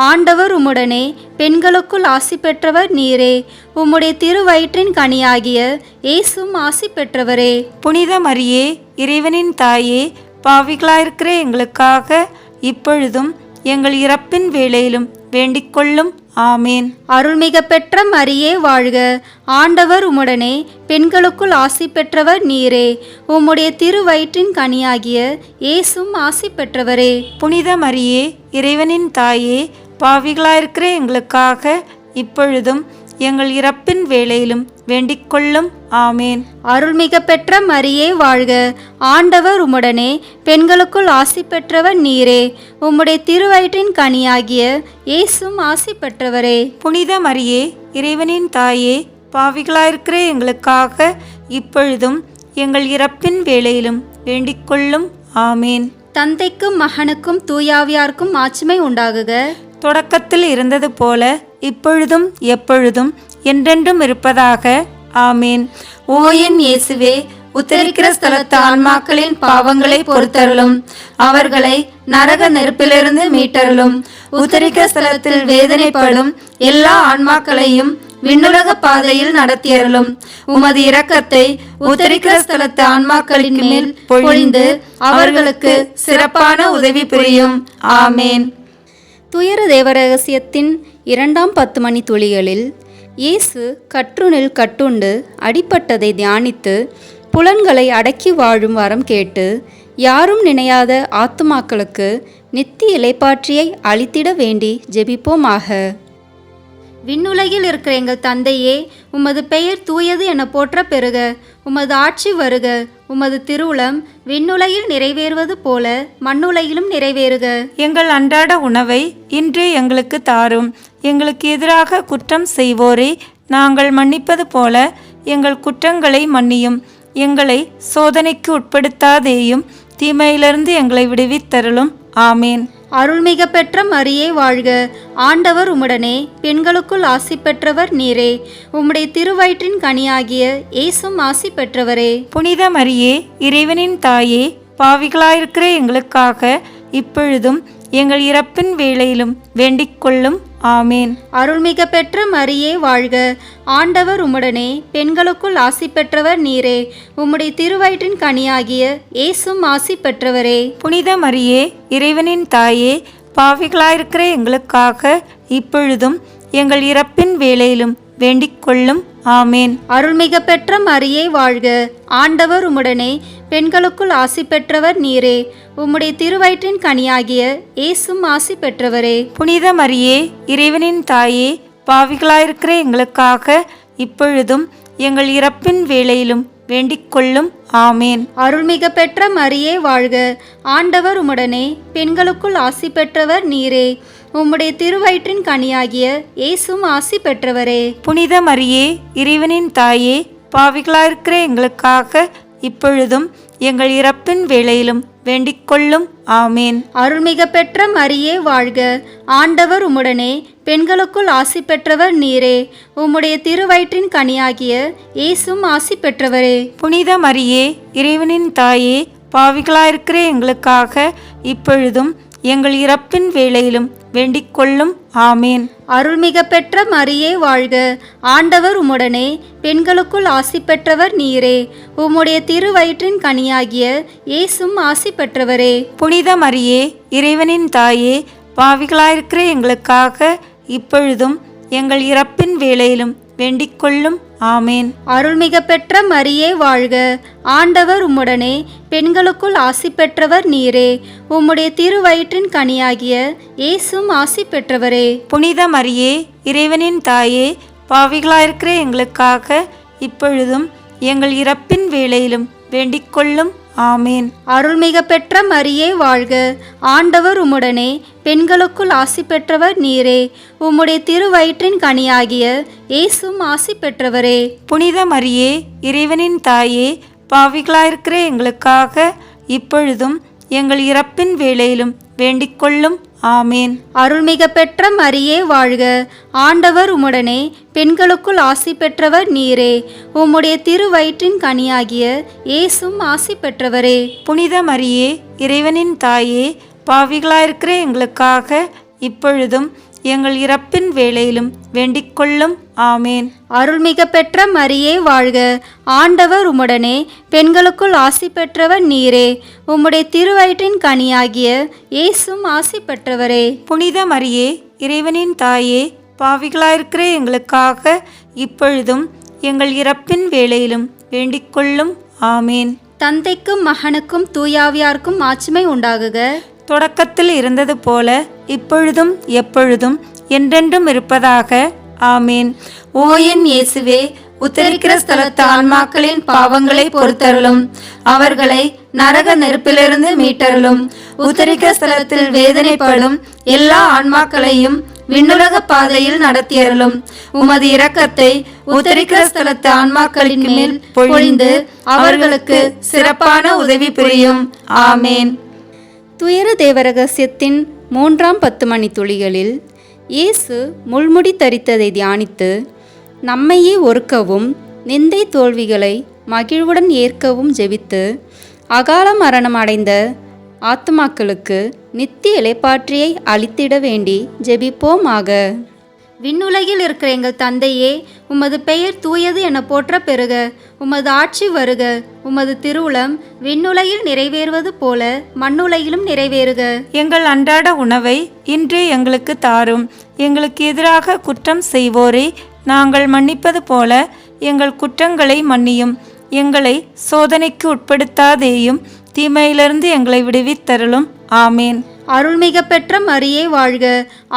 ஆண்டவர் உம்முடனே, பெண்களுக்குள் ஆசி பெற்றவர் நீரே. உம்முடைய திருவயிற்றின் கனியாகிய இயேசுவும் ஆசி பெற்றவரே. புனித மரியே, இறைவனின் தாயே, பாவிகளாயிருக்கிற எங்களுக்காக இப்பொழுதும் எங்கள் இறப்பின் வேளையிலும் வேண்டிக்கொள்ளும். ஆமேன். அருள்மிக பெற்ற மரியே வாழ்க, ஆண்டவர் உம்முடனே, பெண்களுக்குள் ஆசி பெற்றவர் நீரே. உம்முடைய திருவயிற்றின் கனியாகிய இயேசுவும் ஆசி பெற்றவரே. புனித மரியே, இறைவனின் தாயே, பாவிகளாயிருக்கிற எங்களுக்காக இப்பொழுதும் எங்கள் இறப்பின் வேளையிலும் வேண்டிக்கொள்ளும். ஆமேன். அருள்மிக பெற்ற மரியே வாழ்க, ஆண்டவர் உம்முடனே, பெண்களுக்குள் ஆசி பெற்றவர் நீரே. உம்முடைய திருவயிற்றின் கனியாகிய இயேசுவும் ஆசி பெற்றவரே. புனித மரியே, இறைவனின் தாயே, பாவிகளாயிருக்கிற எங்களுக்காக இப்பொழுதும் எங்கள் இறப்பின் வேளையிலும் வேண்டிக்கொள்ளும். ஆமேன். தந்தைக்கும் மகனுக்கும் தூயாவியாருக்கும் மாட்சிமை உண்டாகுக. தொடக்கத்தில் இருந்தது போல இப்பொழுதும் எப்பொழுதும் என்றென்றும் இருப்பதாக. ஆமேன். ஓ என் இயேசுவே, உத்தரிக்கிற ஸ்தலத்து ஆன்மாக்களின் பாவங்களை பொறுத்தருளும், அவர்களை நரக நெருப்பிலிருந்து மீட்டருளும். உத்தரிக்கிற ஸ்தலத்தில் வேதனைப்படும் எல்லா ஆன்மாக்களையும் விண்ணுலக பாதையில் நடத்தியருளும். உமது இரக்கத்தை உத்தரிக்கிற ஸ்தலத்து ஆன்மாக்களின் மேல் பொழிந்து அவர்களுக்கு சிறப்பான உதவி புரியும். ஆமேன். துயர தேவரகசியத்தின் 2ஆம் 10 மணி துளிகளில் இயேசு கற்றுணில் கட்டுண்டு அடிபட்டதை தியானித்து புலன்களை அடக்கி வாழும் வரம் கேட்டு யாரும் நினையாத ஆத்துமாக்களுக்கு நித்திய இளைப்பாற்றியை அளித்திட வேண்டி ஜெபிப்போமாக. விண்ணுலகில் இருக்கிற எங்கள் தந்தையே, உமது பெயர் தூயது என போற்ற பெறுக. உமது ஆட்சி வருக. உமது திருவுளம் விண்ணுலகில் நிறைவேறுவது போல மண்ணுலகிலும் நிறைவேறுக. எங்கள் அன்றாட உணவை இன்று எங்களுக்கு தாரும். எங்களுக்கு எதிராக குற்றம் செய்வோரை நாங்கள் மன்னிப்பது போல எங்கள் குற்றங்களை மன்னியும். எங்களை சோதனைக்கு உட்படுத்தாதேயும், தீமையிலிருந்து எங்களை விடுவித்தருளும். ஆமேன். அருள்மிக பெற்ற மரியே வாழ்க, ஆண்டவர் உம்முடனே, பெண்களுக்குள் ஆசி பெற்றவர் நீரே. உம்முடைய திருவயிற்றின் கனியாகிய இயேசுவும் ஆசி பெற்றவரே. புனித மரியே, இறைவனின் தாயே, பாவிகளாயிருக்கிற எங்களுக்காக இப்பொழுதும் எங்கள் இறப்பின் வேளையிலும் வேண்டிக்கொள்ளும். ஆமேன். அருள்மிக பெற்ற மரியே வாழ்க, ஆண்டவர் உம்முடனே, பெண்களுக்குள் ஆசி பெற்றவர் நீரே. உம்முடைய திருவயிற்றின் கனியாகிய இயேசுவும் ஆசி பெற்றவரே. புனித மரியே, இறைவனின் தாயே, பாவிகளாயிருக்கிற எங்களுக்காக இப்பொழுதும் எங்கள் இறப்பின் வேளையிலும் வேண்டிக்கொள்ளும். ஆமேன். அருள்மிக பெற்ற மரியே வாழ்க, ஆண்டவர் உம்முடனே, பெண்களுக்குள் ஆசி பெற்றவர் நீரே. உம்முடைய திருவயிற்றின் கனியாகிய இயேசுவும் ஆசி பெற்றவரே. புனித மரியே, இறைவனின் தாயே, பாவிகளாயிருக்கிற எங்களுக்காக இப்பொழுதும் எங்கள் இறப்பின் வேளையிலும் வேண்டிக்கொள்ளும். ஆமேன். அருள்மிக பெற்ற மரியே வாழ்க, ஆண்டவர் உம்முடனே, பெண்களுக்குள் ஆசி பெற்றவர் நீரே. உம்முடைய திருவயிற்றின் கனியாகிய இயேசுவும் ஆசி பெற்றவரே. புனித மரியே, இறைவனின் தாயே, பாவிகளாயிருக்கிற எங்களுக்காக இப்பொழுதும் எங்கள் இறப்பின் வேளையிலும் வேண்டிக்கொள்ளும். ஆமேன். அருள்மிக பெற்ற மரியே வாழ்க, ஆண்டவர் உம்முடனே, பெண்களுக்குள் ஆசி பெற்றவர் நீரே. உம்முடைய திருவயிற்றின் கனியாகிய இயேசுவும் ஆசி பெற்றவரே. புனித மரியே, இறைவனின் தாயே, பாவிகளாயிருக்கிற எங்களுக்காக இப்பொழுதும் எங்கள் இறப்பின் வேளையிலும் வேண்டிக்கொள்ளும். ஆமேன். அருள்மிக பெற்ற மரியே வாழ்க, ஆண்டவர் உம்முடனே, பெண்களுக்குள் ஆசி பெற்றவர் நீரே. உம்முடைய திருவயிற்றின் கனியாகிய இயேசுவும் ஆசி பெற்றவரே. புனித மரியே, இறைவனின் தாயே, பாவிகளாயிருக்கிற எங்களுக்காக இப்பொழுதும் எங்கள் இறப்பின் வேளையிலும் வேண்டிக்கொள்ளும். ஆமேன். அருள்மிக பெற்ற மரியே வாழ்க, ஆண்டவர் உம்முடனே, பெண்களுக்குள் ஆசி பெற்றவர் நீரே. உம்முடைய திருவயிற்றின் கனியாகிய இயேசுவும் ஆசி பெற்றவரே. புனித மரியே, இறைவனின் தாயே, பாவிகளாயிருக்கிற எங்களுக்காக இப்பொழுதும் எங்கள் இறப்பின் வேளையிலும் வேண்டிக்கொள்ளும். ஆமேன். அருள்மிக பெற்ற மரியே வாழ்க, ஆண்டவர் உம்முடனே, பெண்களுக்குள் ஆசி பெற்றவர் நீரே. உம்முடைய திருவயிற்றின் கனியாகிய இயேசுவும் ஆசி பெற்றவரே. புனித மரியே, இறைவனின் தாயே, பாவிகளாயிருக்கிற எங்களுக்காக இப்பொழுதும் எங்கள் இறப்பின் வேளையிலும் வேண்டிக்கொள்ளும். ஆமேன். அருள்மிக பெற்ற மரியே வாழ்க, ஆண்டவர் உம்முடனே, பெண்களுக்குள் ஆசி பெற்றவர் நீரே. உம்முடைய திருவயிற்றின் கனியாகிய இயேசும் ஆசி பெற்றவரே. புனித மரியே, இறைவனின் தாயே, பாவிகளாயிருக்கிற எங்களுக்காக இப்பொழுதும் எங்கள் இறப்பின் வேளையிலும் வேண்டிக்கொள்ளும். ஆமேன். அருள்மிக பெற்ற மரியே வாழ்க, ஆண்டவர் உம்முடனே, பெண்களுக்குள் ஆசி பெற்றவர் நீரே. உம்முடைய திருவயிற்றின் கனியாகிய இயேசும் ஆசி பெற்றவரே. புனித மரியே, இறைவனின் தாயே, பாவிகளாயிருக்கிற எங்களுக்காக இப்பொழுதும் எங்கள் இறப்பின் வேளையிலும் வேண்டிக்கொள்ளும். ஆமேன். தந்தைக்கும் மகனுக்கும் தூயாவியாருக்கும் மாட்சிமை உண்டாகுக. தொடக்கத்தில் இருந்தது போல இப்பொழுதும் எப்பொழுதும் என்றென்றும் இருப்பதாக. ஆமேன். ஓ என் இயேசுவே, உத்தரிக்கிற ஸ்தலத்து ஆன்மாக்களின் பாவங்களை பொறுத்தருளும், அவர்களை நரக நெருப்பிலிருந்து மீட்டருளும். உத்தரிக்கிற ஸ்தலத்தில் வேதனைப்படும் எல்லா ஆன்மாக்களையும் விண்ணுலக பாதையில் நடத்தியருளும். உமது இரக்கத்தை உத்தரிக்கிற ஸ்தலத்து ஆன்மாக்களின் மேல் பொழிந்து அவர்களுக்கு சிறப்பான உதவி புரியும். ஆமேன். துயர தேவரகசியத்தின் 3ஆம் 10 மணி துளிகளில் இயேசு முள்முடி தரித்ததை தியானித்து நம்மையே ஒருக்கவும் நிந்தை தோல்விகளை மகிழ்வுடன் ஏற்கவும் ஜெபித்து அகால மரணம் அடைந்த ஆத்துமாக்களுக்கு நித்திய இளைப்பாற்றியை அளித்திட வேண்டி ஜெபிப்போமாக. விண்ணுலகில் இருக்கிற எங்கள் தந்தையே, உமது பெயர் தூயது என போற்ற பெறுக. உமது ஆட்சி வருக. உமது திருவுளம் விண்ணுலகில் நிறைவேறுவது போல மண்ணுலகிலும் நிறைவேறுக. எங்கள் அன்றாட உணவை இன்றே எங்களுக்கு தாரும். எங்களுக்கு எதிராக குற்றம் செய்வோரை நாங்கள் மன்னிப்பது போல எங்கள் குற்றங்களை மன்னியும். எங்களை சோதனைக்கு உட்படுத்தாதேயும், தீமையிலிருந்து எங்களை விடுவித்தருளும். ஆமேன். அருள்மிக பெற்ற மரியே வாழ்க,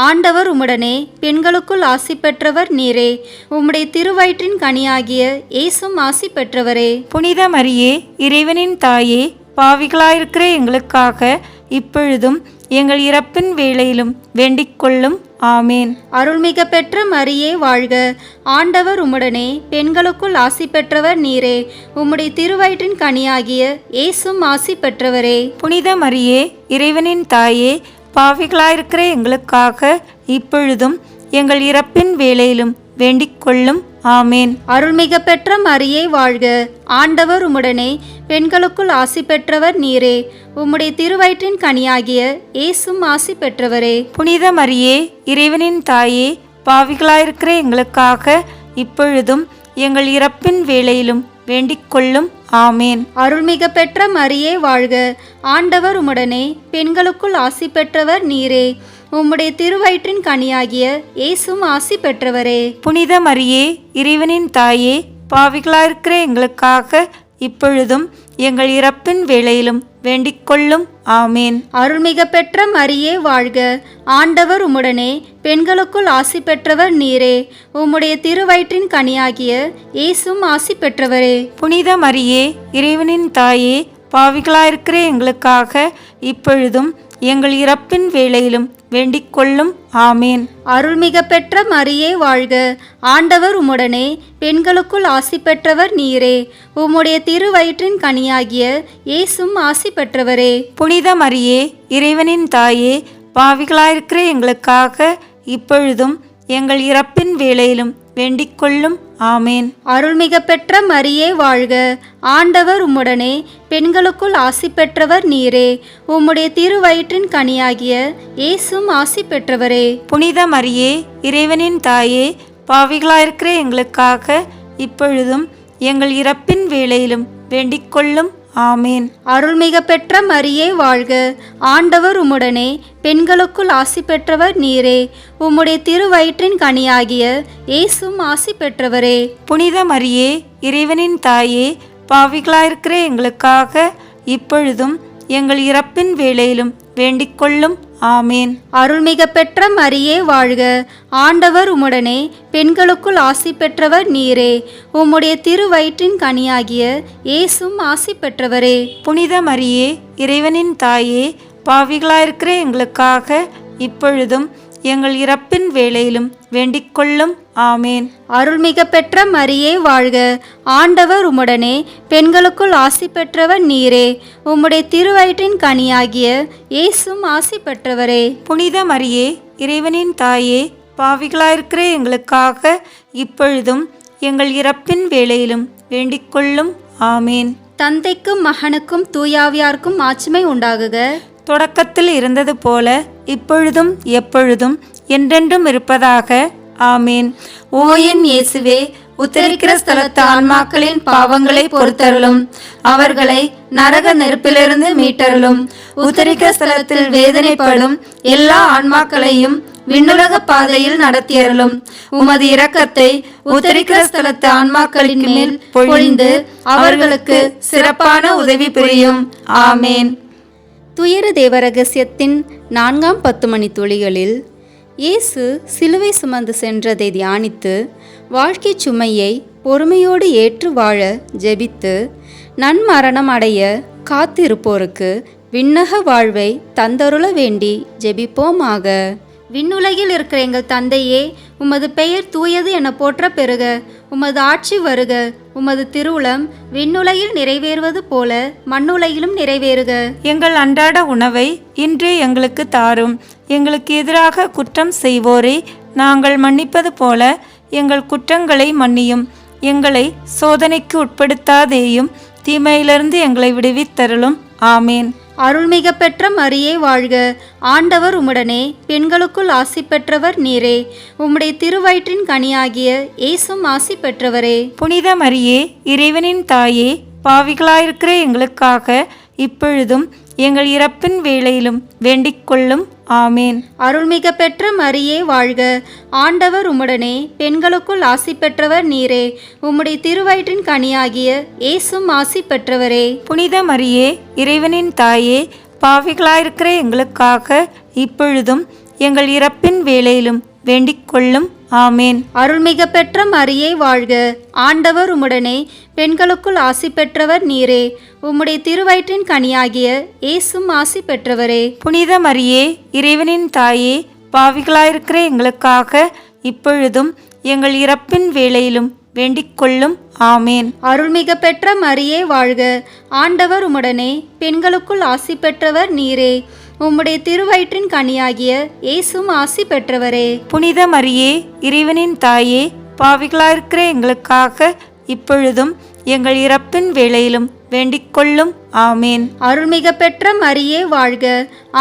ஆண்டவர் உம்முடனே, பெண்களுக்குள் ஆசி பெற்றவர் நீரே. உம்முடைய திருவயிற்றின் கனியாகிய இயேசும் ஆசி பெற்றவரே. புனித மரியே, இறைவனின் தாயே, பாவிகளாயிருக்கிற எங்களுக்காக இப்பொழுதும் எங்கள் இறப்பின் வேளையிலும் வேண்டிக்கொள்ளும். ஆமேன். அருள்மிக பெற்ற மரியே வாழ்க, ஆண்டவர் உம்முடனே, பெண்களுக்குள் ஆசி பெற்றவர் நீரே. உம்முடைய திருவயிற்றின் கனியாகிய இயேசும் ஆசி பெற்றவரே. புனித மரியே, இறைவனின் தாயே, பாவிகளாயிருக்கிற எங்களுக்காக இப்பொழுதும் எங்கள் இறப்பின் வேளையிலும் வேண்டிக்கொள்ளும். ஆமேன். அருள்மிக பெற்ற மரியே வாழ்க, ஆண்டவர் உம்முடனே, பெண்களுக்குள் ஆசி பெற்றவர் நீரே. உம்முடைய திருவயிற்றின் கனியாகிய இயேசும் ஆசி பெற்றவரே. புனித மரியே, இறைவனின் தாயே, பாவிகளாயிருக்கிற எங்களுக்காக இப்பொழுதும் எங்கள் இறப்பின் வேளையிலும் வேண்டிக்கொள்ளும். ஆமேன். அருள்மிக பெற்ற மரியே வாழ்க, ஆண்டவர் உம்முடனே, பெண்களுக்குள் ஆசி பெற்றவர் நீரே. உம்முடைய திருவயிற்றின் கனியாகிய இயேசும் ஆசி பெற்றவரே. புனித மரியே, இறைவனின் தாயே, பாவிகளாயிருக்கிற எங்களுக்காக இப்பொழுதும் எங்கள் இறப்பின் வேளையிலும் வேண்டிக்கொள்ளும். ஆமேன். அருள்மிக பெற்ற மரியே வாழ்க, ஆண்டவர் உம்முடனே, பெண்களுக்குள் ஆசி பெற்றவர் நீரே. உம்முடைய திருவயிற்றின் கனியாகிய இயேசும் ஆசி பெற்றவரே. புனித மரியே, இறைவனின் தாயே, பாவிகளாயிருக்கிற எங்களுக்காக இப்பொழுதும் எங்கள் இறப்பின் வேளையிலும் வேண்டிக்கொள்ளும். ஆமேன். அருள்மிக பெற்ற மரியே வாழ்க, ஆண்டவர் உம்முடனே, பெண்களுக்குள் ஆசி பெற்றவர் நீரே. உம்முடைய திருவயிற்றின் கனியாகிய இயேசும் ஆசி பெற்றவரே. புனித மரியே, இறைவனின் தாயே, பாவிகளாயிருக்கிற எங்களுக்காக இப்பொழுதும் எங்கள் இறப்பின் வேளையிலும் வேண்டிக்கொள்ளும். ஆமேன். அருள்மிக பெற்ற மரியே வாழ்க, ஆண்டவர் உம்முடனே, பெண்களுக்குள் ஆசி பெற்றவர் நீரே. உம்முடைய திருவயிற்றின் கனியாகிய இயேசும் ஆசி பெற்றவரே. புனித மரியே, இறைவனின் தாயே, பாவிகளாயிருக்கிற எங்களுக்காக இப்பொழுதும் எங்கள் இறப்பின் வேளையிலும் வேண்டிக்கொள்ளும். ஆமேன். அருள்மிக பெற்ற மரியே வாழ்க, ஆண்டவர் உம்முடனே, பெண்களுக்குள் ஆசி பெற்றவர் நீரே. உம்முடைய திருவயிற்றின் கனியாகிய இயேசும் ஆசி பெற்றவரே. புனித மரியே, இறைவனின் தாயே, பாவிகளாயிருக்கிற எங்களுக்காக இப்பொழுதும் எங்கள் இறப்பின் வேளையிலும் வேண்டிக்கொள்ளும். ஆமேன். அருள்மிக பெற்ற மரியே வாழ்க, ஆண்டவர் உம்முடனே, பெண்களுக்குள் ஆசி பெற்றவர் நீரே. உம்முடைய திருவயிற்றின் கனியாகிய இயேசும் ஆசி பெற்றவரே. புனித மரியே, இறைவனின் தாயே, பாவிகளாயிருக்கிற எங்களுக்காக இப்பொழுதும் எங்கள் இறப்பின் வேளையிலும் வேண்டிக் கொள்ளும். ஆமேன். அருள்மிக பெற்ற மரியே வாழ்க, ஆண்டவர் உம்முடனே, பெண்களுக்குள் ஆசி பெற்றவர் நீரே. உம்முடைய திருவயிற்றின் கனியாகிய இயேசும் ஆசி பெற்றவரே. புனித மரியே, இறைவனின் தாயே, பாவிகளாயிருக்கிற எங்களுக்காக இப்பொழுதும் எங்கள் இறப்பின் வேளையிலும் வேண்டிக் கொள்ளும். ஆமேன். தந்தைக்கும் மகனுக்கும் தூயாவியாருக்கும் மாட்சிமை உண்டாகுக. தொடக்கத்தில் இருந்தது போல இப்பொழுதும் எப்பொழுதும் என்றென்றும் இருப்பதாக. ஆமேன். ஓ என் இயேசுவே, உத்தரிக்கிற ஸ்தலத்து ஆன்மாக்களின் பாவங்களை பொறுத்தருளும், அவர்களை நரக நெருப்பிலிருந்து மீட்டருளும். உத்தரிக்கிற ஸ்தலத்தில் வேதனைப்படும் எல்லா ஆன்மாக்களையும் விண்ணுலக பாதையில் நடத்தியருளும். உமது இரக்கத்தை உத்தரிக்கிற ஸ்தலத்து ஆன்மாக்களின் மேல் பொழிந்து அவர்களுக்கு சிறப்பான உதவி புரியும். ஆமேன். துயர தேவரகசியத்தின் 4ஆம் 10 மணி துளிகளில் இயேசு சிலுவை சுமந்து சென்றதை தியானித்து வாழ்க்கை சுமையை பொறுமையோடு ஏற்று வாழ ஜெபித்து நன்மரணம் அடைய காத்திருப்போருக்கு விண்ணக வாழ்வை தந்தருள வேண்டி ஜெபிப்போமாக. விண்ணுலகில் இருக்கிற எங்கள் தந்தையே, உமது பெயர் தூயது என போற்ற பெறுக. உமது ஆட்சி வருக. உமது திருவுளம் விண்ணுலகில் நிறைவேறுவது போல மண்ணுலகிலும் நிறைவேறுக. எங்கள் அன்றாட உணவை இன்றே எங்களுக்கு தாரும். எங்களுக்கு எதிராக குற்றம் செய்வோரை நாங்கள் மன்னிப்பது போல எங்கள் குற்றங்களை மன்னியும். எங்களை சோதனைக்கு உட்படுத்தாதேயும், தீமையிலிருந்து எங்களை விடுவித்தருளும். ஆமேன். அருள்மிக பெற்ற மரியே வாழ்க, ஆண்டவர் உம்முடனே, பெண்களுக்குள் ஆசி பெற்றவர் நீரே. உம்முடைய திருவயிற்றின் கனியாகிய இயேசும் ஆசி பெற்றவரே. புனித மரியே, இறைவனின் தாயே, பாவிகளாயிருக்கிற எங்களுக்காக இப்பொழுதும் எங்கள் இறப்பின் வேளையிலும் வேண்டிக் கொள்ளும். ஆமேன். அருள்மிக பெற்ற மரியே வாழ்க, ஆண்டவர் உம்முடனே, பெண்களுக்குள் ஆசி பெற்றவர் நீரே. உம்முடைய திருவயிற்றின் கனியாகிய இயேசும் ஆசி பெற்றவரே. புனித மரியே, இறைவனின் தாயே, பாவிகளாயிருக்கிற எங்களுக்காக இப்பொழுதும் எங்கள் இறப்பின் வேளையிலும் வேண்டிக் கொள்ளும். ஆமேன். அருள்மிக பெற்ற மரியே வாழ்க, ஆண்டவர் உம்முடனே, பெண்களுக்குள் ஆசி பெற்றவர் நீரே. உம்முடைய திருவயிற்றின் கனியாகிய இயேசும் ஆசி பெற்றவரே. புனித மரியே, இறைவனின் தாயே, பாவிகளாயிருக்கிற எங்களுக்காக இப்பொழுதும் எங்கள் இறப்பின் வேளையிலும் வேண்டிக் கொள்ளும். ஆமேன். அருள்மிக பெற்ற மரியே வாழ்க, ஆண்டவர் உம்முடனே, பெண்களுக்குள் ஆசி பெற்றவர் நீரே. உம்முடைய திருவயிற்றின் கனியாகிய இயேசும் ஆசி பெற்றவரே. புனித மரியே, இறைவனின் தாயே, பாவிகளாயிருக்கிற எங்களுக்காக இப்பொழுதும் எங்கள் இறப்பின் வேளையிலும் வேண்டிக் கொள்ளும். ஆமேன். அருள்மிக பெற்ற மரியே வாழ்க,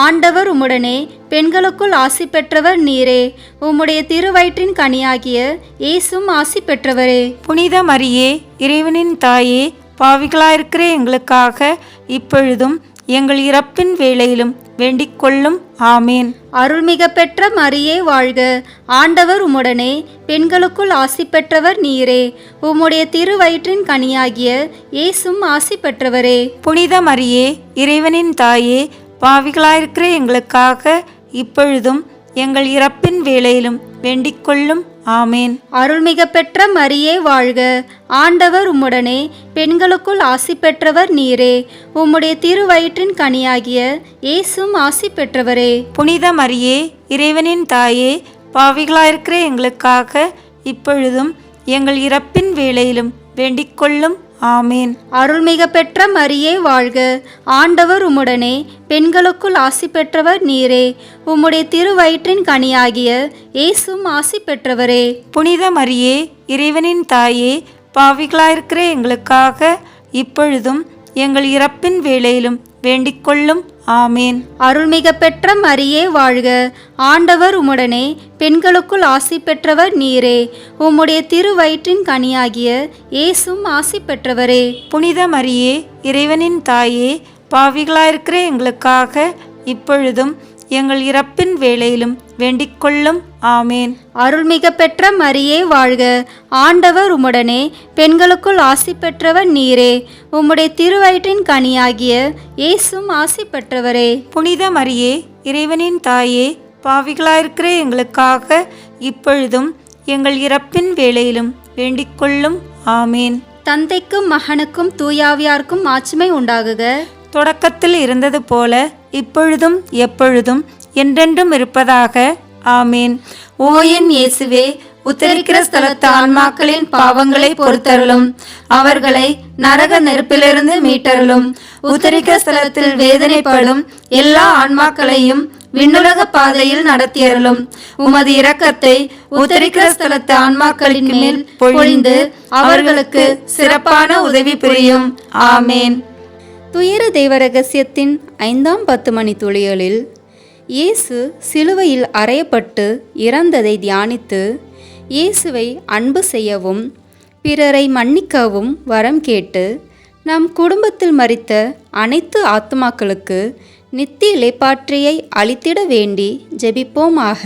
ஆண்டவர் உம்முடனே, பெண்களுக்குள் ஆசி பெற்றவர் நீரே. உம்முடைய திருவயிற்றின் கனியாகிய இயேசும் ஆசி பெற்றவரே. புனித மரியே, இறைவனின் தாயே, பாவிகளாயிருக்கிற எங்களுக்காக இப்பொழுதும் எங்கள் இறப்பின் வேளையிலும் வேண்டிக் கொள்ளும். ஆமேன். அருள்மிக பெற்ற மரியே வாழ்க, ஆண்டவர் உம்முடனே, பெண்களுக்குள் ஆசி பெற்றவர் நீரே. உம்முடைய திருவயிற்றின் கனியாகிய இயேசும் ஆசி பெற்றவரே. புனித மரியே, இறைவனின் தாயே, பாவிகளாயிருக்கிற எங்களுக்காக இப்பொழுதும் எங்கள் இறப்பின் வேளையிலும் வேண்டிக் கொள்ளும். ஆமேன். அருள்மிக பெற்ற மரியே வாழ்க, ஆண்டவர் உம்முடனே, பெண்களுக்குள் ஆசி பெற்றவர் நீரே. உம்முடைய திருவயிற்றின் கனியாகிய இயேசும் ஆசி பெற்றவரே. புனித மரியே, இறைவனின் தாயே, பாவிகளாயிருக்கிற எங்களுக்காக இப்பொழுதும் எங்கள் இறப்பின் வேளையிலும் வேண்டிக் கொள்ளும். ஆமேன். அருள்மிக பெற்ற மரியே வாழ்க, ஆண்டவர் உம்முடனே, பெண்களுக்குள் ஆசி பெற்றவர் நீரே. உம்முடைய திருவயிற்றின் கனியாகிய இயேசும் ஆசி பெற்றவரே. புனித மரியே, இறைவனின் தாயே, பாவிகளாயிருக்கிற எங்களுக்காக இப்பொழுதும் எங்கள் இறப்பின் வேளையிலும் வேண்டிக் கொள்ளும். ஆமேன். அருள்மிக பெற்ற மரியே வாழ்க, ஆண்டவர் உம்முடனே, பெண்களுக்குள் ஆசி பெற்றவர் நீரே. உம்முடைய திருவயிற்றின் கனியாகிய இயேசும் ஆசி பெற்றவரே. புனித மரியே, இறைவனின் தாயே, பாவிகளாயிருக்கிற எங்களுக்காக இப்பொழுதும் எங்கள் இறப்பின் வேளையிலும் வேண்டிக் கொள்ளும். ஆமேன். அருள்மிக பெற்ற மரியே வாழ்க, ஆண்டவர் உம்முடனே, பெண்களுக்குள் ஆசி பெற்றவர் நீரே. உம்முடைய திருவயிற்றின் கனியாகிய இயேசும் ஆசி பெற்றவரே. புனித மரியே, இறைவனின் தாயே, பாவிகளாயிருக்கிற எங்களுக்காக இப்பொழுதும் எங்கள் இறப்பின் வேளையிலும் வேண்டிக் கொள்ளும். ஆமேன். தந்தைக்கும் மகனுக்கும் தூயாவியாருக்கும் மாட்சிமை உண்டாகுக. தொடக்கத்தில் இருந்தது போல இப்பொழுதும் எப்பொழுதும் என்றென்றும் இருப்பதாக. ஆமேன். ஓ என் இயேசுவே, உத்தரிக்கிற ஸ்தலத்து ஆன்மாக்களின் பாவங்களை பொறுத்தருளும். அவர்களை நரக நெருப்பிலிருந்து மீட்டருளும். உத்தரிக்கிற ஸ்தலத்தில் வேதனைப்படும் எல்லா ஆன்மாக்களையும் விண்ணுலக பாதையில் நடத்தியருளும். உமது இரக்கத்தை உத்தரிக்கிற ஸ்தலத்து ஆன்மாக்களின் மேல் பொழிந்து அவர்களுக்கு சிறப்பான உதவி புரியும். ஆமேன். துயர தெய்வ ரகசியத்தின் 5ஆம் 10 மணி துளிகளில் இயேசு சிலுவையில் அறையப்பட்டு இறந்ததை தியானித்து இயேசுவை அன்பு செய்யவும் பிறரை மன்னிக்கவும் வரம் கேட்டு நம் குடும்பத்தில் மரித்த அனைத்து ஆத்மாக்களுக்கு நித்திய இளைப்பாற்றியை அளித்திட வேண்டி ஜெபிப்போமாக.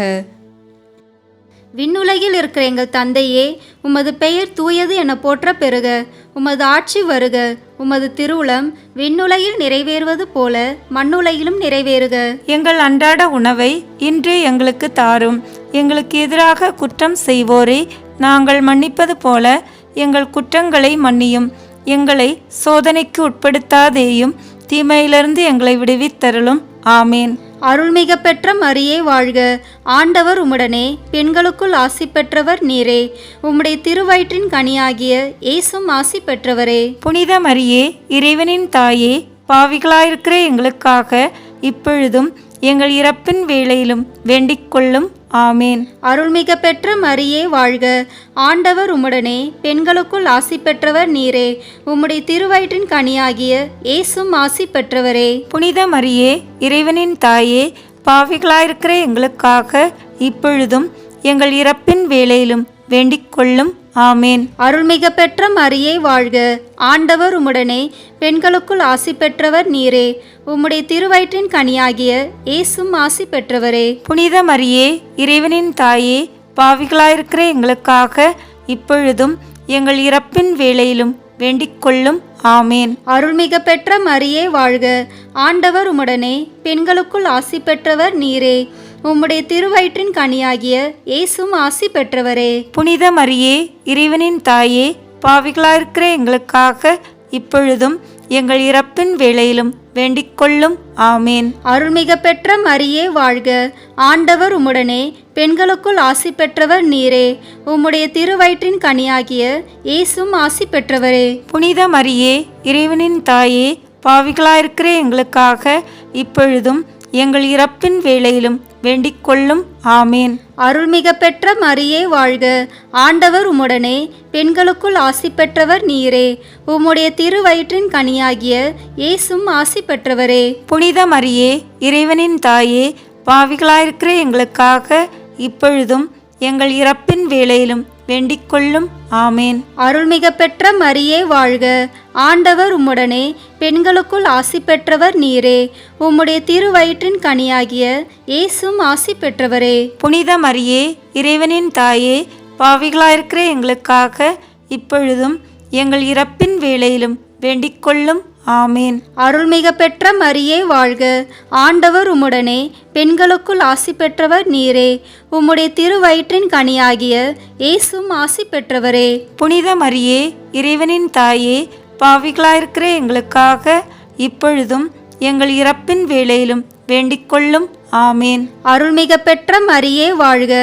விண்ணுலகில் இருக்கிற எங்கள் தந்தையே, உமது பெயர் தூயது என போற்ற பெறுக. உமது ஆட்சி வருக. உமது திருவுளம் விண்ணுலகில் நிறைவேறுவது போல மண்ணுலகிலும் நிறைவேறுக. எங்கள் அன்றாட உணவை இன்றே எங்களுக்கு தாரும். எங்களுக்கு எதிராக குற்றம் செய்வோரை நாங்கள் மன்னிப்பது போல எங்கள் குற்றங்களை மன்னியும். எங்களை சோதனைக்கு உட்படுத்தாதேயும், தீமையிலிருந்து எங்களை விடுவித்தருளும். ஆமேன். அருள்மிக பெற்ற மரியே வாழ்க. ஆண்டவர் உம்முடனே, பெண்களுக்குள் ஆசி பெற்றவர் நீரே. உம்முடைய திருவயிற்றின் கனியாகிய இயேசும் ஆசி பெற்றவரே. புனித மரியே, இறைவனின் தாயே, பாவிகளாயிருக்கிற எங்களுக்காக இப்பொழுதும் எங்கள் இறப்பின் வேளையிலும் வேண்டிக் கொள்ளும். ஆமேன். அருள்மிக பெற்ற மரியே வாழ்க. ஆண்டவர் உம்முடனே, பெண்களுக்குள் ஆசி பெற்றவர் நீரே. உம்முடைய திருவயிற்றின் கனியாகிய இயேசும் ஆசி பெற்றவரே. புனித மரியே, இறைவனின் தாயே, பாவிகளாயிருக்கிற எங்களுக்காக இப்பொழுதும் எங்கள் இறப்பின் வேளையிலும் வேண்டிக் கொள்ளும். ஆமேன். அருள்மிக பெற்ற மரியே வாழ்க. ஆண்டவர் உம்முடனே, பெண்களுக்குள் ஆசி பெற்றவர் நீரே. உம்முடைய திருவயிற்றின் கனியாகிய இயேசும் ஆசி பெற்றவரே. புனித மரியே, இறைவனின் தாயே, பாவிகளாயிருக்கிற எங்களுக்காக இப்பொழுதும் எங்கள் இறப்பின் வேளையிலும் வேண்டிக் கொள்ளும். ஆமேன். அருள்மிக பெற்ற மரியே வாழ்க. ஆண்டவர் உம்முடனே, பெண்களுக்குள் ஆசி பெற்றவர் நீரே. உம்முடைய திருவயிற்றின் கனியாகிய இயேசும் ஆசி பெற்றவரே. புனித மரியே, இறைவனின் தாயே, பாவிகளாயிருக்கிற எங்களுக்காக இப்பொழுதும் எங்கள் இறப்பின் வேளையிலும் வேண்டிக் கொள்ளும். ஆமேன். அருள்மிக பெற்ற மரியே வாழ்க. ஆண்டவர் உம்முடனே, பெண்களுக்குள் ஆசி பெற்றவர் நீரே. உம்முடைய திருவயிற்றின் கனியாகிய இயேசும் ஆசி பெற்றவரே. புனித மரியே, இறைவனின் தாயே, பாவிகளாயிருக்கிற எங்களுக்காக இப்பொழுதும் எங்கள் இறப்பின் வேளையிலும் வேண்டிக் கொள்ளும். ஆமேன். அருள்மிக பெற்ற மரியே வாழ்க. ஆண்டவர் உம்முடனே, பெண்களுக்குள் ஆசி பெற்றவர் நீரே. உம்முடைய திருவயிற்றின் கனியாகிய இயேசும் ஆசி பெற்றவரே. புனித மரியே, இறைவனின் தாயே, பாவிகளாயிருக்கிற எங்களுக்காக இப்பொழுதும் எங்கள் இறப்பின் வேளையிலும் வேண்டிக் கொள்ளும். ஆமேன். அருள்மிக பெற்ற மரியே வாழ்க. ஆண்டவர் உம்முடனே, பெண்களுக்குள் ஆசி பெற்றவர் நீரே. உம்முடைய திருவயிற்றின் கனியாகிய இயேசும் ஆசி பெற்றவரே. புனித மரியே, இறைவனின் தாயே, பாவிகளாயிருக்கிற எங்களுக்காக இப்பொழுதும் எங்கள் இறப்பின் வேளையிலும் வேண்டிக் கொள்ளும். ஆமேன். அருள்மிக பெற்ற மரியே வாழ்க. ஆண்டவர் உம்முடனே, பெண்களுக்குள் ஆசி பெற்றவர் நீரே. உம்முடைய திருவயிற்றின் கனியாகிய இயேசும் ஆசி பெற்றவரே. புனித மரியே, இறைவனின் தாயே, பாவிகளாயிருக்கிற எங்களுக்காக இப்பொழுதும் எங்கள் இறப்பின் வேளையிலும் வேண்டிக் கொள்ளும். ஆமேன். அருள்மிக பெற்ற மரியே வாழ்க.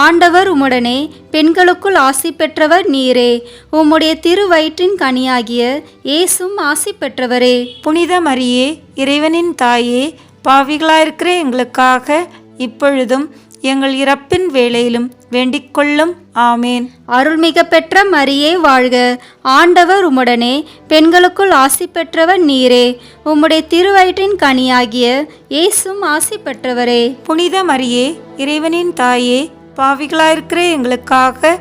ஆண்டவர் உம்முடனே, பெண்களுக்குள் ஆசி பெற்றவர் நீரே. உம்முடைய திருவயிற்றின் கனியாகிய இயேசும் ஆசி பெற்றவரே. புனித மரியே, இறைவனின் தாயே, பாவிகளாயிருக்கிற எங்களுக்காக இப்பொழுதும் எங்கள் இறப்பின் வேளையிலும் வேண்டிக் கொள்ளும். ஆமேன். அருள்மிக பெற்ற மரியே வாழ்க. ஆண்டவர் உம்முடனே, பெண்களுக்குள் ஆசி பெற்றவர் நீரே. உம்முடைய திருவயிற்றின் கனியாகிய இயேசும் ஆசி பெற்றவரே. புனித மரியே, இறைவனின் தாயே, பாவிகளாயிருக்கிற எங்களுக்காக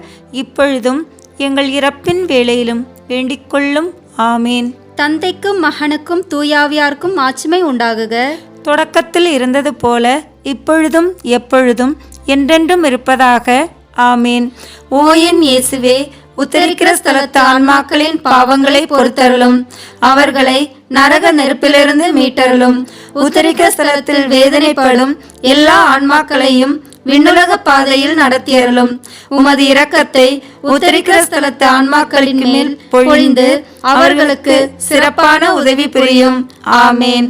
இப்பொழுதும் எங்கள் இறப்பின் வேளையிலும் வேண்டிக் கொள்ளும். ஆமேன். தந்தைக்கும் மகனுக்கும் தூயாவியாருக்கும் மாட்சிமை உண்டாகுக. தொடக்கத்தில் இருந்தது போல இப்பொழுதும் எப்பொழுதும் என்றென்றும் இருப்பதாக. ஆமேன். ஓ என் இயேசுவே, உத்தரிக்கிற ஸ்தலத்து ஆன்மாக்களின் பாவங்களை பொறுத்தருளும். அவர்களை நரக நெருப்பிலிருந்து மீட்டருளும். உத்தரிக்கிற ஸ்தலத்தில் வேதனைப்படும் எல்லா ஆன்மாக்களையும் விண்ணுலக பாதையில் நடத்தியருளும். உமது இரக்கத்தை உத்தரிக்கிற ஸ்தலத்து ஆன்மாக்களின் மேல் பொழிந்து அவர்களுக்கு சிறப்பான உதவி புரியும். ஆமேன்.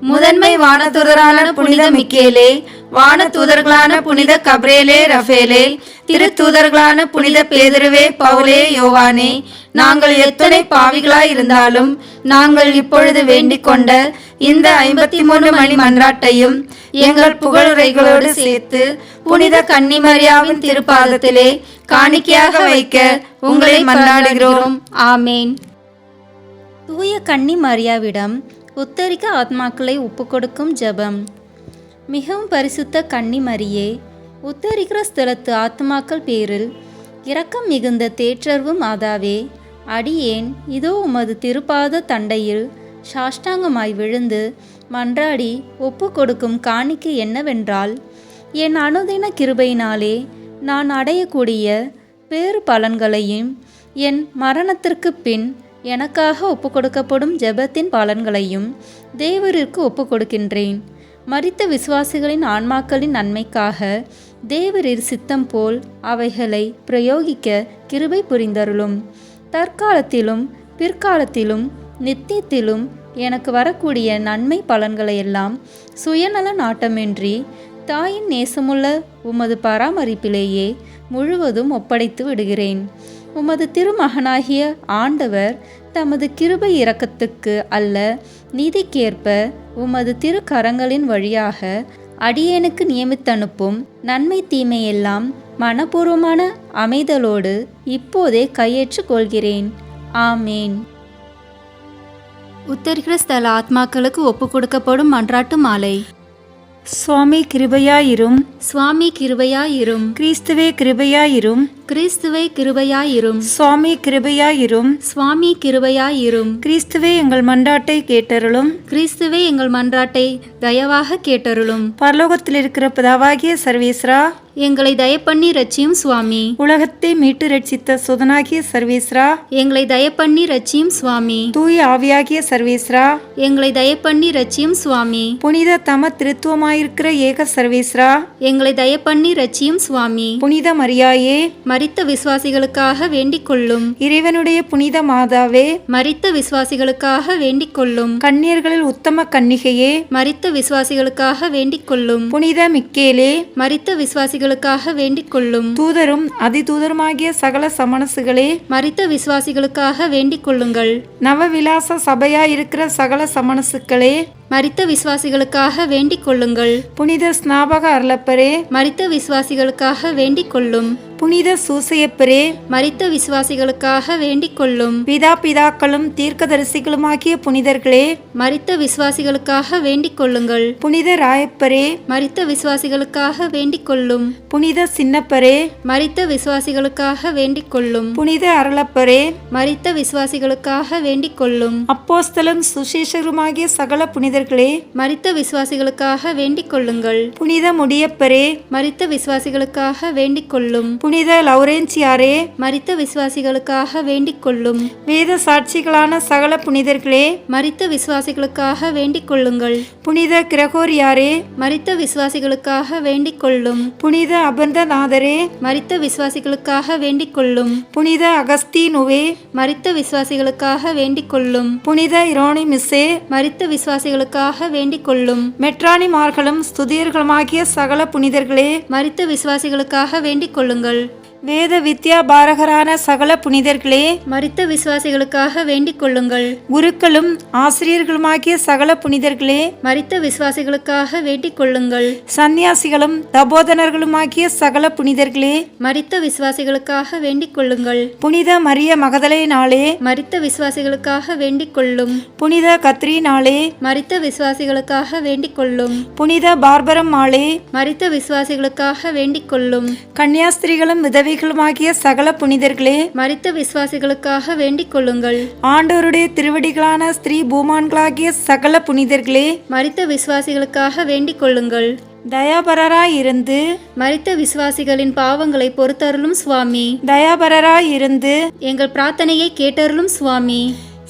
முதன்மை வானதூதரான புனித மிக்கேலே, வானதூதர்களான புனித கப்ரேலே, ரஃபேலே, திருத்தூதர்களான புனித பேதுருவே, பவுலே, யோவானே, நாங்கள் எத்தனை பாவிகளாய் இருந்தாலும் நாங்கள் இப்பொழுது வேண்டிக் கொண்ட இந்த 53 மணி மன்றாட்டையும் எங்கள் புகழுரைகளோடு சேர்த்து புனித கன்னிமரியாவின் திருப்பாதத்திலே காணிக்கையாக வைக்க உங்களை மன்றாடுகிறோம். ஆமேன். தூய கன்னி மரியாவிடம் உத்தரிக்க ஆத்மாக்களை ஒப்புக்கொடுக்கும் ஜெபம். மிகவும் பரிசுத்த கன்னி மரியே, உத்தரிக்கிற ஸ்தலத்து ஆத்மாக்கள் பேரில் இரக்கம் மிகுந்த தேற்றர்வு மாதாவே, அடியேன் இதோ உமது திருப்பாத தண்டையில் சாஷ்டாங்கமாய் விழுந்து மன்றாடி ஒப்பு கொடுக்கும் காணிக்கை என்னவென்றால், என் அனுதின கிருபையினாலே நான் அடையக்கூடிய பேறு பலன்களையும் என் மரணத்திற்கு பின் எனக்காக ஒப்புக்கொடுக்கப்படும் ஜெபத்தின் பலன்களையும் தேவரிற்கு ஒப்புக்கொடுக்கின்றேன். மரித்த விசுவாசிகளின் ஆன்மாக்களின் நன்மைக்காக தேவரின் சித்தம் போல் அவைகளை பிரயோகிக்க கிருபை புரிந்தருளும். தற்காலத்திலும் பிற்காலத்திலும் நித்தியத்திலும் எனக்கு வரக்கூடிய நன்மை பலன்களையெல்லாம் சுயநல நாட்டமின்றி தாயின் நேசமுள்ள உமது பராமரிப்பிலேயே முழுவதும் ஒப்படைத்து விடுகிறேன். உமது திருமகனாகிய ஆண்டவர் தமது கிருபை இரக்கத்துக்கு அல்ல நீதிக்கேற்ப உமது திருக்கரங்களின் வழியாக அடியேனுக்கு நியமித்தனுப்பும் நன்மை தீமையெல்லாம் மனப்பூர்வமான அமைதலோடு இப்போதே கையேற்றுக் கொள்கிறேன். ஆமேன். உத்தரிக்கிற ஸ்தல ஆத்மாக்களுக்கு ஒப்பு கொடுக்கப்படும் மன்றாட்டு மாலை. சுவாமி கிருபையாயிரும், சுவாமி கிருபையாயிரும், கிறிஸ்துவே கிருபையாயிரும், கிறிஸ்துவை கிருபையாயிரும், சுவாமி கிருபையாயிரும், சுவாமி கிருபையாயிரும், கிறிஸ்துவே எங்கள் மன்றாட்டை கேட்டருளும், கிறிஸ்துவே எங்கள் மன்றாட்டை தயவாக கேட்டருளும். பரலோகத்தில் இருக்கிற பிதாவாகிய சர்வேஸ்வரா, எங்களை தயப்பண்ணி ரட்சியும் சுவாமி. உலகத்தை மீட்டு ரட்சித்த சுதனாகிய சர்வேஸ்வரா, எங்களை தயப்பண்ணி ரட்சியும் சுவாமி. தூய ஆவியாகிய சர்வேஸ்வரா, எங்களை தயப்பண்ணி ரட்சியும் சுவாமி. புனித தம திருத்துவமாயிருக்கிற ஏக சர்வேஸ்வரா, எங்களை தயப்பண்ணி ரட்சியும் சுவாமி. புனித மரியாயே, மரித்த விசுவாசிகளுக்காக வேண்டிக் கொள்ளும். இறைவனுடைய புனித மாதாவே, மரித்த விசுவாசிகளுக்காக வேண்டிக் கொள்ளும். கன்னியர்களில் உத்தம கன்னிகையே, மரித்த விசுவாசிகளுக்காக வேண்டிக் கொள்ளும். புனித மிக்கேலே, மரித்த விசுவாசிகளுக்காக வேண்டிக் கொள்ளும். தூதரும் அதிதூதருமாகிய சகல சமணசுகளே, மரித்த விசுவாசிகளுக்காக வேண்டிக் கொள்ளுங்கள். நவவிலாச சபையாயிருக்கிற சகல சமணசுக்களே, மரித்த விசுவாசிகளுக்காக வேண்டிக் கொள்ளுங்கள். புனித ஸ்நாபக அருளப்பரே, மரித்த விசுவாசிகளுக்காக வேண்டிக் கொள்ளும். புனித சூசையப்பரே, மரித்த விசுவாசிகளுக்காக வேண்டிக் கொள்ளும். பிதாக்களும் தீர்க்கதரிசிகளுமாகிய புனிதர்களே, மரித்த விசுவாசிகளுக்காக வேண்டிக் கொள்ளுங்கள். புனித ராயப்பரே, மரித்த விசுவாசிகளுக்காக வேண்டிக் கொள்ளும். புனித சின்னப்பரே, மரித்த விசுவாசிகளுக்காக வேண்டிக் கொள்ளும். புனித அருளப்பரே, மரித்த விசுவாசிகளுக்காக வேண்டிக் கொள்ளும். அப்போஸ்தலரும் சுசேஷருமாகிய சகல புனிதர்களே, மரித்த விசுவாசிகளுக்காக வேண்டிக் கொள்ளுங்கள். புனித முடியப்பரே, மரித்த விசுவாசிகளுக்காக வேண்டிக் கொள்ளும். புனித லௌரேன்சியாரே, மரித்த விசுவாசிகளுக்காக வேண்டிக் கொள்ளும். வேத சாட்சிகளான சகல புனிதர்களே, மரித்த விசுவாசிகளுக்காக வேண்டிக் கொள்ளுங்கள். புனித கிரகோரியாரே, மரித்த விசுவாசிகளுக்காக வேண்டிக் கொள்ளும். புனித அபந்தநாதரே, மரித்த விசுவாசிகளுக்காக வேண்டிக் கொள்ளும். புனித அகஸ்தீனுவே, மரித்த விசுவாசிகளுக்காக வேண்டிக் கொள்ளும். புனித இரோனிமிஸ்ஸே, மரித்த விசுவாசிகளுக்காக வேண்டிக் கொள்ளும். மெட்ரானிமார்களும் ஸ்துதியர்களுமாகிய சகல புனிதர்களே, மரித்த விசுவாசிகளுக்காக வேண்டிக் கொள்ளுங்கள். வேத வித்யா பாரகரான சகல புனிதர்களே, மரித்த விசுவாசிகளுக்காக வேண்டிக் கொள்ளுங்கள். குருக்களும் ஆசிரியர்களுமாகிய சகல புனிதர்களே, மரித்த விசுவாசிகளுக்காக வேண்டிக் கொள்ளுங்கள். சந்நியாசிகளும் தபோதனர்களுமாகிய சகல புனிதர்களே, மரித்த விசுவாசிகளுக்காக வேண்டிக் கொள்ளுங்கள். புனித மரிய மகதலேனாலே, மரித்த விசுவாசிகளுக்காக வேண்டிக் கொள்ளும். புனித கத்ரீனாலே, மரித்த விசுவாசிகளுக்காக வேண்டிக் கொள்ளும். புனித பார்பரம்மாளே, மரித்த விசுவாசிகளுக்காக வேண்டிக் கொள்ளும். கன்னியாஸ்திரிகளும் விதவைகளுமாகிய சகல புனிதர்களே, மரித்த விசுவாசிகளுக்காக வேண்டிக் கொள்ளுங்கள். ஆண்டவருடைய திருவடிகளான ஸ்திரீ பூமான்களாகிய சகல புனிதர்களே, மரித்த விசுவாசிகளுக்காக வேண்டிக் கொள்ளுங்கள். தயாபரராயிருந்து மரித்த விசுவாசிகளின் பாவங்களை பொறுத்தருளும் சுவாமி. தயாபரராயிருந்து எங்கள் பிரார்த்தனையை கேட்டருளும் சுவாமி.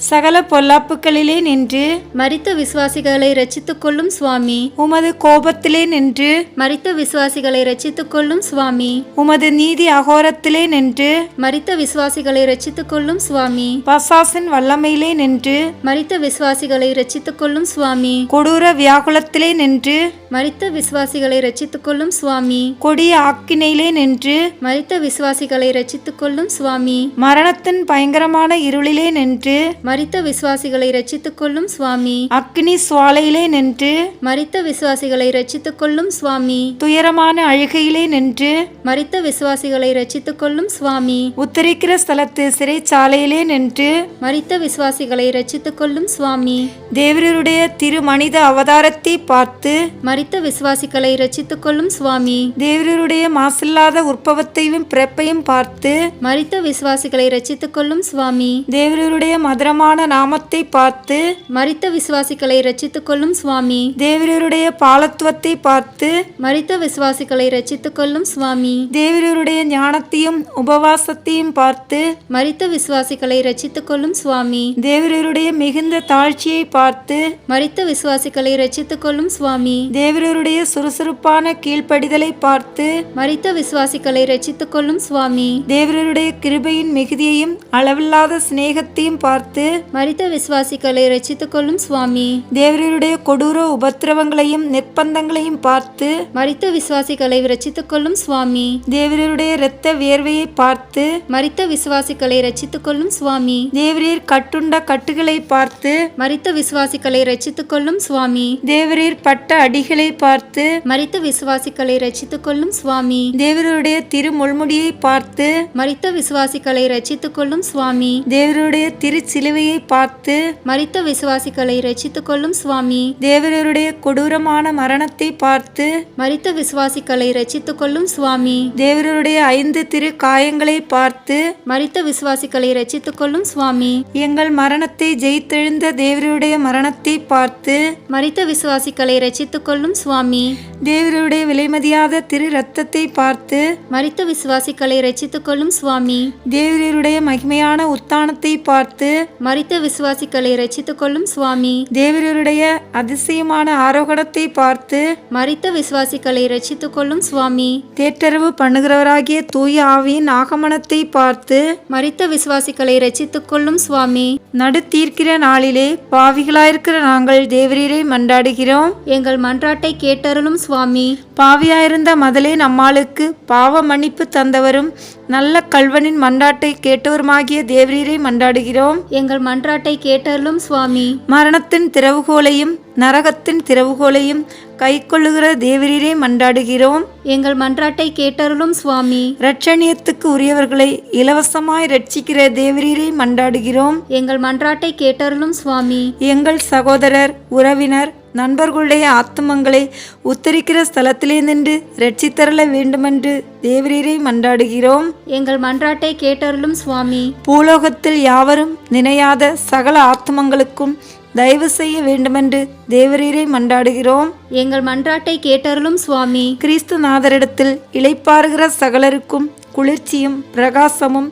சகல பொல்லாப்புகளிலே நின்று மரித்த விசுவாசிகளை ரட்சித்துக் கொள்ளும் சுவாமி. உமது கோபத்திலே நின்று மரித்த விசுவாசிகளை ரட்சித்துக் கொள்ளும் சுவாமி. உமது நீதி அகோரத்திலே நின்று மரித்த விசுவாசிகளை ரட்சித்துக் கொள்ளும் சுவாமி. பசாசின் வல்லமையிலே நின்று மரித்த விசுவாசிகளை ரட்சித்துக் கொள்ளும் சுவாமி. கொடூர வியாகுலத்திலே நின்று மரித்த விசுவாசிகளை ரட்சித்துக் கொள்ளும் சுவாமி. கொடிய ஆக்கினையிலே நின்று மரித்த விசுவாசிகளை ரட்சித்துக் கொள்ளும் சுவாமி. மரணத்தின் பயங்கரமான இருளிலே நின்று மரித்த விசுவாசிகளை ரட்சித்துக் கொள்ளும் சுவாமி. அக்னி சுவாலையிலே நின்று மரித்த விசுவாசிகளை ரட்சித்துக் கொள்ளும் சுவாமி. துயரமான அழுகையிலே நின்று மரித்த விசுவாசிகளை ரட்சித்துக் கொள்ளும் சுவாமி. உத்தரிக்கிற ஸ்தலத்து சிறைச்சாலையிலே நின்று மரித்த விசுவாசிகளை ரட்சித்துக் கொள்ளும் சுவாமி. தேவருடைய திரு மனித அவதாரத்தை பார்த்து மரித்த விசுவாசிகளை ரட்சித்துக் கொள்ளும் சுவாமி. தேவருடைய மாசில்லாத உற்பவத்தையும் பிறப்பையும் பார்த்து மரித்த விசுவாசிகளை ரட்சித்துக் கொள்ளும் சுவாமி. தேவருடைய மதுரமான நாமத்தை பார்த்து மரித்த விசுவாசிகளை ரட்சித்துக் கொள்ளும் சுவாமி. தேவருடைய பாலத்துவத்தை பார்த்து மரித்த விசுவாசிகளை ரட்சித்துக் கொள்ளும் சுவாமி. தேவருடைய ஞானத்தையும் உபவாசத்தையும் பார்த்து மரித்த விசுவாசிகளை ரட்சித்துக் கொள்ளும் சுவாமி. தேவருடைய மிகுந்த தாழ்ச்சியை பார்த்து மரித்த விசுவாசிகளை ரட்சித்துக் கொள்ளும் சுவாமி. தேவருடைய சுறுசுறுப்பான கீழ்ப்படிதலை பார்த்து மரித்த விசுவாசிகளை ரட்சித்துக் கொள்ளும் சுவாமி. தேவருடைய கிருபையின் மிகுதியையும் அளவில்லாத சிநேகத்தையும் பார்த்து மரித்த விசுவாசிகளை ரட்சித்துக் கொள்ளும் சுவாமி. தேவருடைய கொடூர உபத்திரவங்களையும் நிர்பந்தங்களையும் பார்த்து மரித்த விசுவாசிகளை ரட்சித்துக் கொள்ளும் சுவாமி. தேவருடைய இரத்த வியர்வையை பார்த்து மரித்த விசுவாசிகளை ரட்சித்துக் கொள்ளும் சுவாமி. தேவரீர் கட்டுண்ட கட்டுகளை பார்த்து மரித்த விசுவாசிகளை ரட்சித்துக் கொள்ளும் சுவாமி. தேவரீர் பட்ட அடிகளை பார்த்து மரித்த விசுவாசிகளை ரட்சித்துக் கொள்ளும் சுவாமி. தேவருடைய திரு முள்முடியை பார்த்து மரித்த விசுவாசிகளை ரட்சித்துக் கொள்ளும் சுவாமி. தேவருடைய திரு சிலுவையை பார்த்து மரித்த விசுவாசிகளை ரட்சித்துக் கொள்ளும் சுவாமி. தேவருடைய கொடூரமான மரணத்தை பார்த்து மரித்த விசுவாசிகளை ரட்சித்துக் கொள்ளும் சுவாமி. தேவருடைய 5 திரு காயங்களை பார்த்து மரித்த விசுவாசிகளை ரட்சித்துக் கொள்ளும் சுவாமி. எங்கள் மரணத்தை ஜெயித்தெழுந்த தேவருடைய மரணத்தை பார்த்து மரித்த விசுவாசிகளை ரட்சித்துக் கொள்ளும் சுவாமி. தேவருடைய விலைமதியாத திரு ரத்தத்தை பார்த்து மரித்த விசுவாசிகளை ரட்சித்துக் கொள்ளும் சுவாமி. தேவருடைய மகிமையான உத்தானத்தை பார்த்து மரித்த விசுவாசிகளை ரட்சித்துக் கொள்ளும் சுவாமி. தேவருடைய அதிசயமான ஆரோகணத்தை பார்த்து மரித்த விசுவாசிகளை ரட்சித்துக் கொள்ளும் சுவாமி. தேற்றரவு பண்ணுகிறவராகிய தூய ஆவியின் ஆகமனத்தை பார்த்து மரித்த விசுவாசிகளை ரட்சித்துக் கொள்ளும் சுவாமி. நடு தீர்க்கிற நாளிலே பாவிகளாயிருக்கிற நாங்கள் தேவரீரை மன்றாடுகிறோம். எங்கள் மன்றாட்டை கேட்டருளும் சுவாமி. பாவியாயிருந்த மதலே நம்மாளுக்கு பாவ மன்னிப்பு தந்தவரும் நல்ல கல்வனின் மன்றாட்டை கேட்டவருமாகிய தேவரீரை மன்றாடுகிறோம். எங்கள் மன்றாட்டை கேட்டருளும் சுவாமி. மரணத்தின் திறவுகோலையும் நரகத்தின் திறவுகோலையும் கைக்கொள்ளுகிற தேவரீரை மன்றாடுகிறோம். எங்கள் மன்றாட்டை கேட்டருளும் சுவாமி. இரட்சணியத்துக்கு உரியவர்களை இலவசமாய் ரட்சிக்கிற தேவரீரை மன்றாடுகிறோம். எங்கள் மன்றாட்டை கேட்டருளும் சுவாமி. எங்கள் சகோதரர் உறவினர் நண்பர்களுடைய ஆத்துமங்களை உத்தரிக்கிற ஸ்தலத்திலே நின்று ரட்சித்தரல வேண்டுமென்று தேவரீரை மன்றாடுகிறோம். எங்கள் மன்றாட்டை கேட்டருளும் சுவாமி. பூலோகத்தில் யாவரும் நினையாத சகல ஆத்துமங்களுக்கும் தயவு செய்ய வேண்டுமென்று தேவரீரை மன்றாடுகிறோம். எங்கள் மன்றாட்டை கேட்டருளும் சுவாமி. கிறிஸ்து நாதரிடத்தில் இளைப்பாறுகிற சகலருக்கும் குளிர்ச்சியும் பிரகாசமும்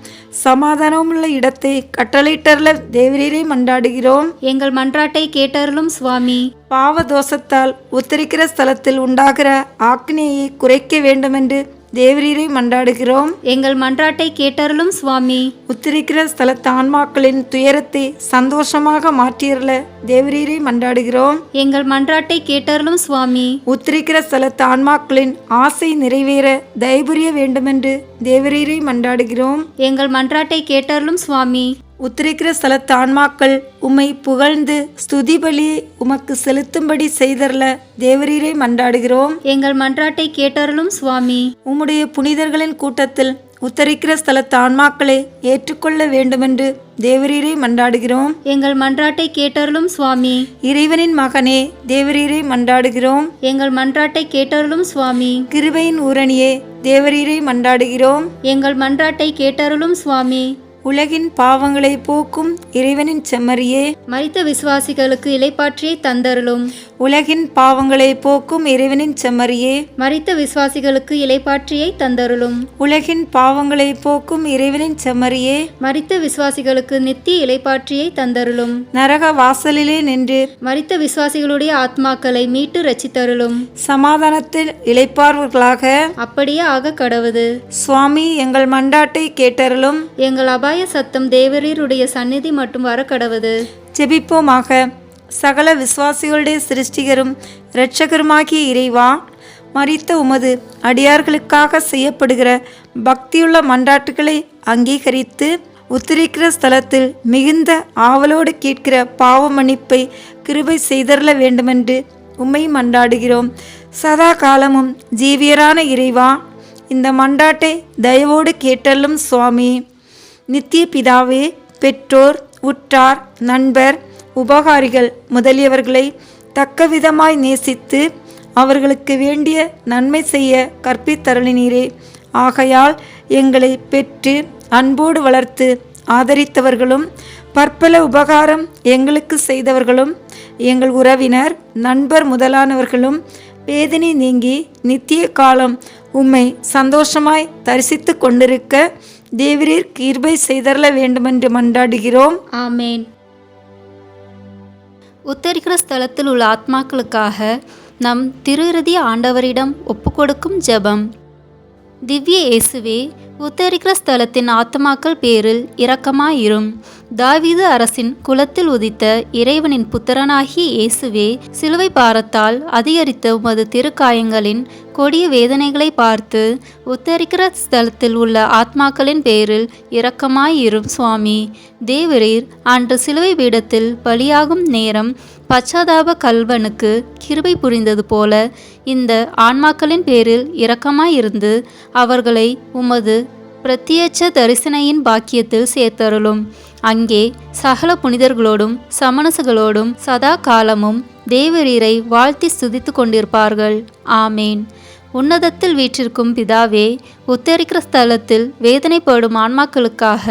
சமாதானமுள்ள இடத்தை கட்டளையிட்டருள தேவரீரை மன்றாடுகிறோம். எங்கள் மன்றாட்டை கேட்டருளும் சுவாமி. பாவ தோஷத்தால் உத்தரிக்கிற ஸ்தலத்தில் உண்டாகிற ஆக்னியை குறைக்க வேண்டுமென்று தேவரீரை மன்றாடுகிறோம். எங்கள் மன்றாட்டை கேட்டருளும் சுவாமி. உத்தரிக்கிற ஸ்தலத்து ஆன்மாக்களின் துயரத்தை சந்தோஷமாக மாற்றியருள தேவரீரை மன்றாடுகிறோம். எங்கள் மன்றாட்டை கேட்டருளும் சுவாமி. உத்தரிக்கிற ஸ்தலத்து ஆன்மாக்களின் ஆசை நிறைவேற தயபுரிய வேண்டுமென்று தேவரீரை மன்றாடுகிறோம். எங்கள் மன்றாட்டை கேட்டருளும் சுவாமி. உத்தரிக்கிற ஸ்தலத்து ஆன்மாக்கள் உம்மை புகழ்ந்து ஸ்துதி பலியை உமக்கு செலுத்தும்படி செய்தரல தேவரீரை மன்றாடுகிறோம். எங்கள் மன்றாட்டை கேட்டருளும் சுவாமி. உம்முடைய புனிதர்களின் கூட்டத்தில் உத்தரிக்கிற ஸ்தலத்து ஆன்மாக்களை ஏற்றுக்கொள்ள வேண்டுமென்று தேவரீரை மன்றாடுகிறோம். எங்கள் மன்றாட்டை கேட்டருளும் சுவாமி. இறைவனின் மகனே தேவரீரை மன்றாடுகிறோம். எங்கள் மன்றாட்டை கேட்டருளும் சுவாமி. கிருபையின் ஊரணியே தேவரீரை மன்றாடுகிறோம். எங்கள் மன்றாட்டை கேட்டருளும் சுவாமி. உலகின் பாவங்களை போக்கும் இறைவனின் செம்மறியே, மரித்த விசுவாசிகளுக்கு இளைப்பாற்றியை தந்தருளும். உலகின் பாவங்களை போக்கும் இறைவனின் செம்மறியே, மரித்த விசுவாசிகளுக்கு இளைப்பாற்றியை தந்தருளும். உலகின் பாவங்களை போக்கும் இறைவனின் செம்மறியே, மரித்த விசுவாசிகளுக்கு நித்திய இளைப்பாற்றியை தந்தருளும். நரக வாசலிலே நின்று மரித்த விசுவாசிகளுடைய ஆத்மாக்களை மீட்டு ரட்சித்தருளும். சமாதானத்தில் இளைப்பார்வர்களாக அப்படியே ஆக கடவுது. சுவாமி, எங்கள் மண்டாட்டை கேட்டருளும். எங்கள் அபாய சத்தம் தேவரீருடைய சந்நிதி மட்டும் வர கடவுது. ஜெபிப்போமாக. சகல விசுவாசிகளுடைய சிருஷ்டிகரும் இரட்சகருமாகிய இறைவா, மரித்த உமது அடியார்களுக்காக செய்யப்படுகிற பக்தியுள்ள மன்றாட்டுகளை அங்கீகரித்து உத்திரிக்கிற ஸ்தலத்தில் மிகுந்த ஆவலோடு கேட்கிற பாவ மன்னிப்பை கிருபை செய்தருள வேண்டுமென்று உம்மை மன்றாடுகிறோம். சதா காலமும் ஜீவியரான இறைவா, இந்த மன்றாட்டை தயவோடு கேட்டல்லும் சுவாமி. நித்திய பிதாவே, பெற்றோர், உற்றார், நண்பர், உபகாரிகள் முதலியவர்களை தக்கவிதமாய் நேசித்து அவர்களுக்கு வேண்டிய நன்மை செய்ய கற்பித்தருளினீரே. ஆகையால் எங்களை பெற்று அன்போடு வளர்த்து ஆதரித்தவர்களும் பற்பல உபகாரம் எங்களுக்கு செய்தவர்களும் எங்கள் உறவினர், நண்பர் முதலானவர்களும் வேதனை நீங்கி நித்திய காலம் உம்மை சந்தோஷமாய் தரிசித்து கொண்டிருக்க தேவரீர் கிருபை செய்தருள வேண்டுமென்று மன்றாடுகிறோம். ஆமேன். உத்தரிக்கிற ஸ்தலத்தில் உள்ள ஆத்மாக்களுக்காக நம் திருஇறுதி ஆண்டவரிடம் ஒப்புக்கொடுக்கும் ஜெபம். திவ்ய இயேசுவே, உத்தரிக்கிற ஸ்தலத்தின் ஆத்மாக்கள் பேரில் இரக்கமாயிரும். தாவீது அரசின் குலத்தில் உதித்த இறைவனின் புத்திரனாகிய இயேசுவே, சிலுவை பாரத்தால் அதிகரித்த உமது திருக்காயங்களின் கொடிய வேதனைகளை பார்த்து உத்தரிக்கிற ஸ்தலத்தில் உள்ள ஆத்மாக்களின் பேரில் இரக்கமாயிரும் சுவாமி. தேவரீர் அன்று சிலுவை பீடத்தில் பலியாகும் நேரம் பச்சாதாப கல்வனுக்கு கிருபை புரிந்தது போல இந்த ஆன்மாக்களின் பேரில் இரக்கமாயிருந்து அவர்களை உமது பிரத்யட்ச தரிசனையின் பாக்கியத்தில் சேர்த்தருளும். அங்கே சகல புனிதர்களோடும் சமணசுகளோடும் சதா காலமும் தேவரீரை வாழ்த்தி ஸ்துதித்து கொண்டிருப்பார்கள். ஆமேன். உன்னதத்தில் வீற்றிருக்கும் பிதாவே, உத்தரிக்கிற ஸ்தலத்தில் வேதனைப்படும் ஆன்மாக்களுக்காக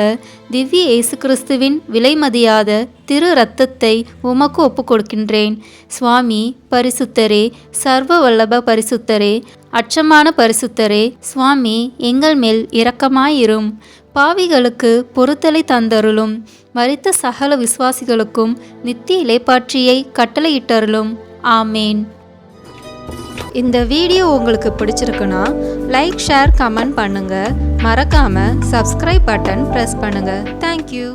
திவ்ய இயேசு கிறிஸ்துவின் விலைமதியாத திரு இரத்தத்தை உமக்கு ஒப்புக்கொடுக்கின்றேன். சுவாமி, பரிசுத்தரே, சர்வ வல்லப பரிசுத்தரே, அச்சமான பரிசுத்தரே, சுவாமி எங்கள் மேல் இரக்கமாயிரும். பாவிகளுக்கு பொறுத்தலை தந்தருளும். மரித்த சகல விசுவாசிகளுக்கும் நித்திய இளைப்பாற்றியை கட்டளையிட்டருளும். ஆமேன். இந்த வீடியோ உங்களுக்கு பிடிச்சிருக்குன்னா லைக், ஷேர், கமெண்ட் பண்ணுங்கள். மறக்காமல் சப்ஸ்கிரைப் பட்டன் ப்ரெஸ் பண்ணுங்கள். தேங்க்யூ.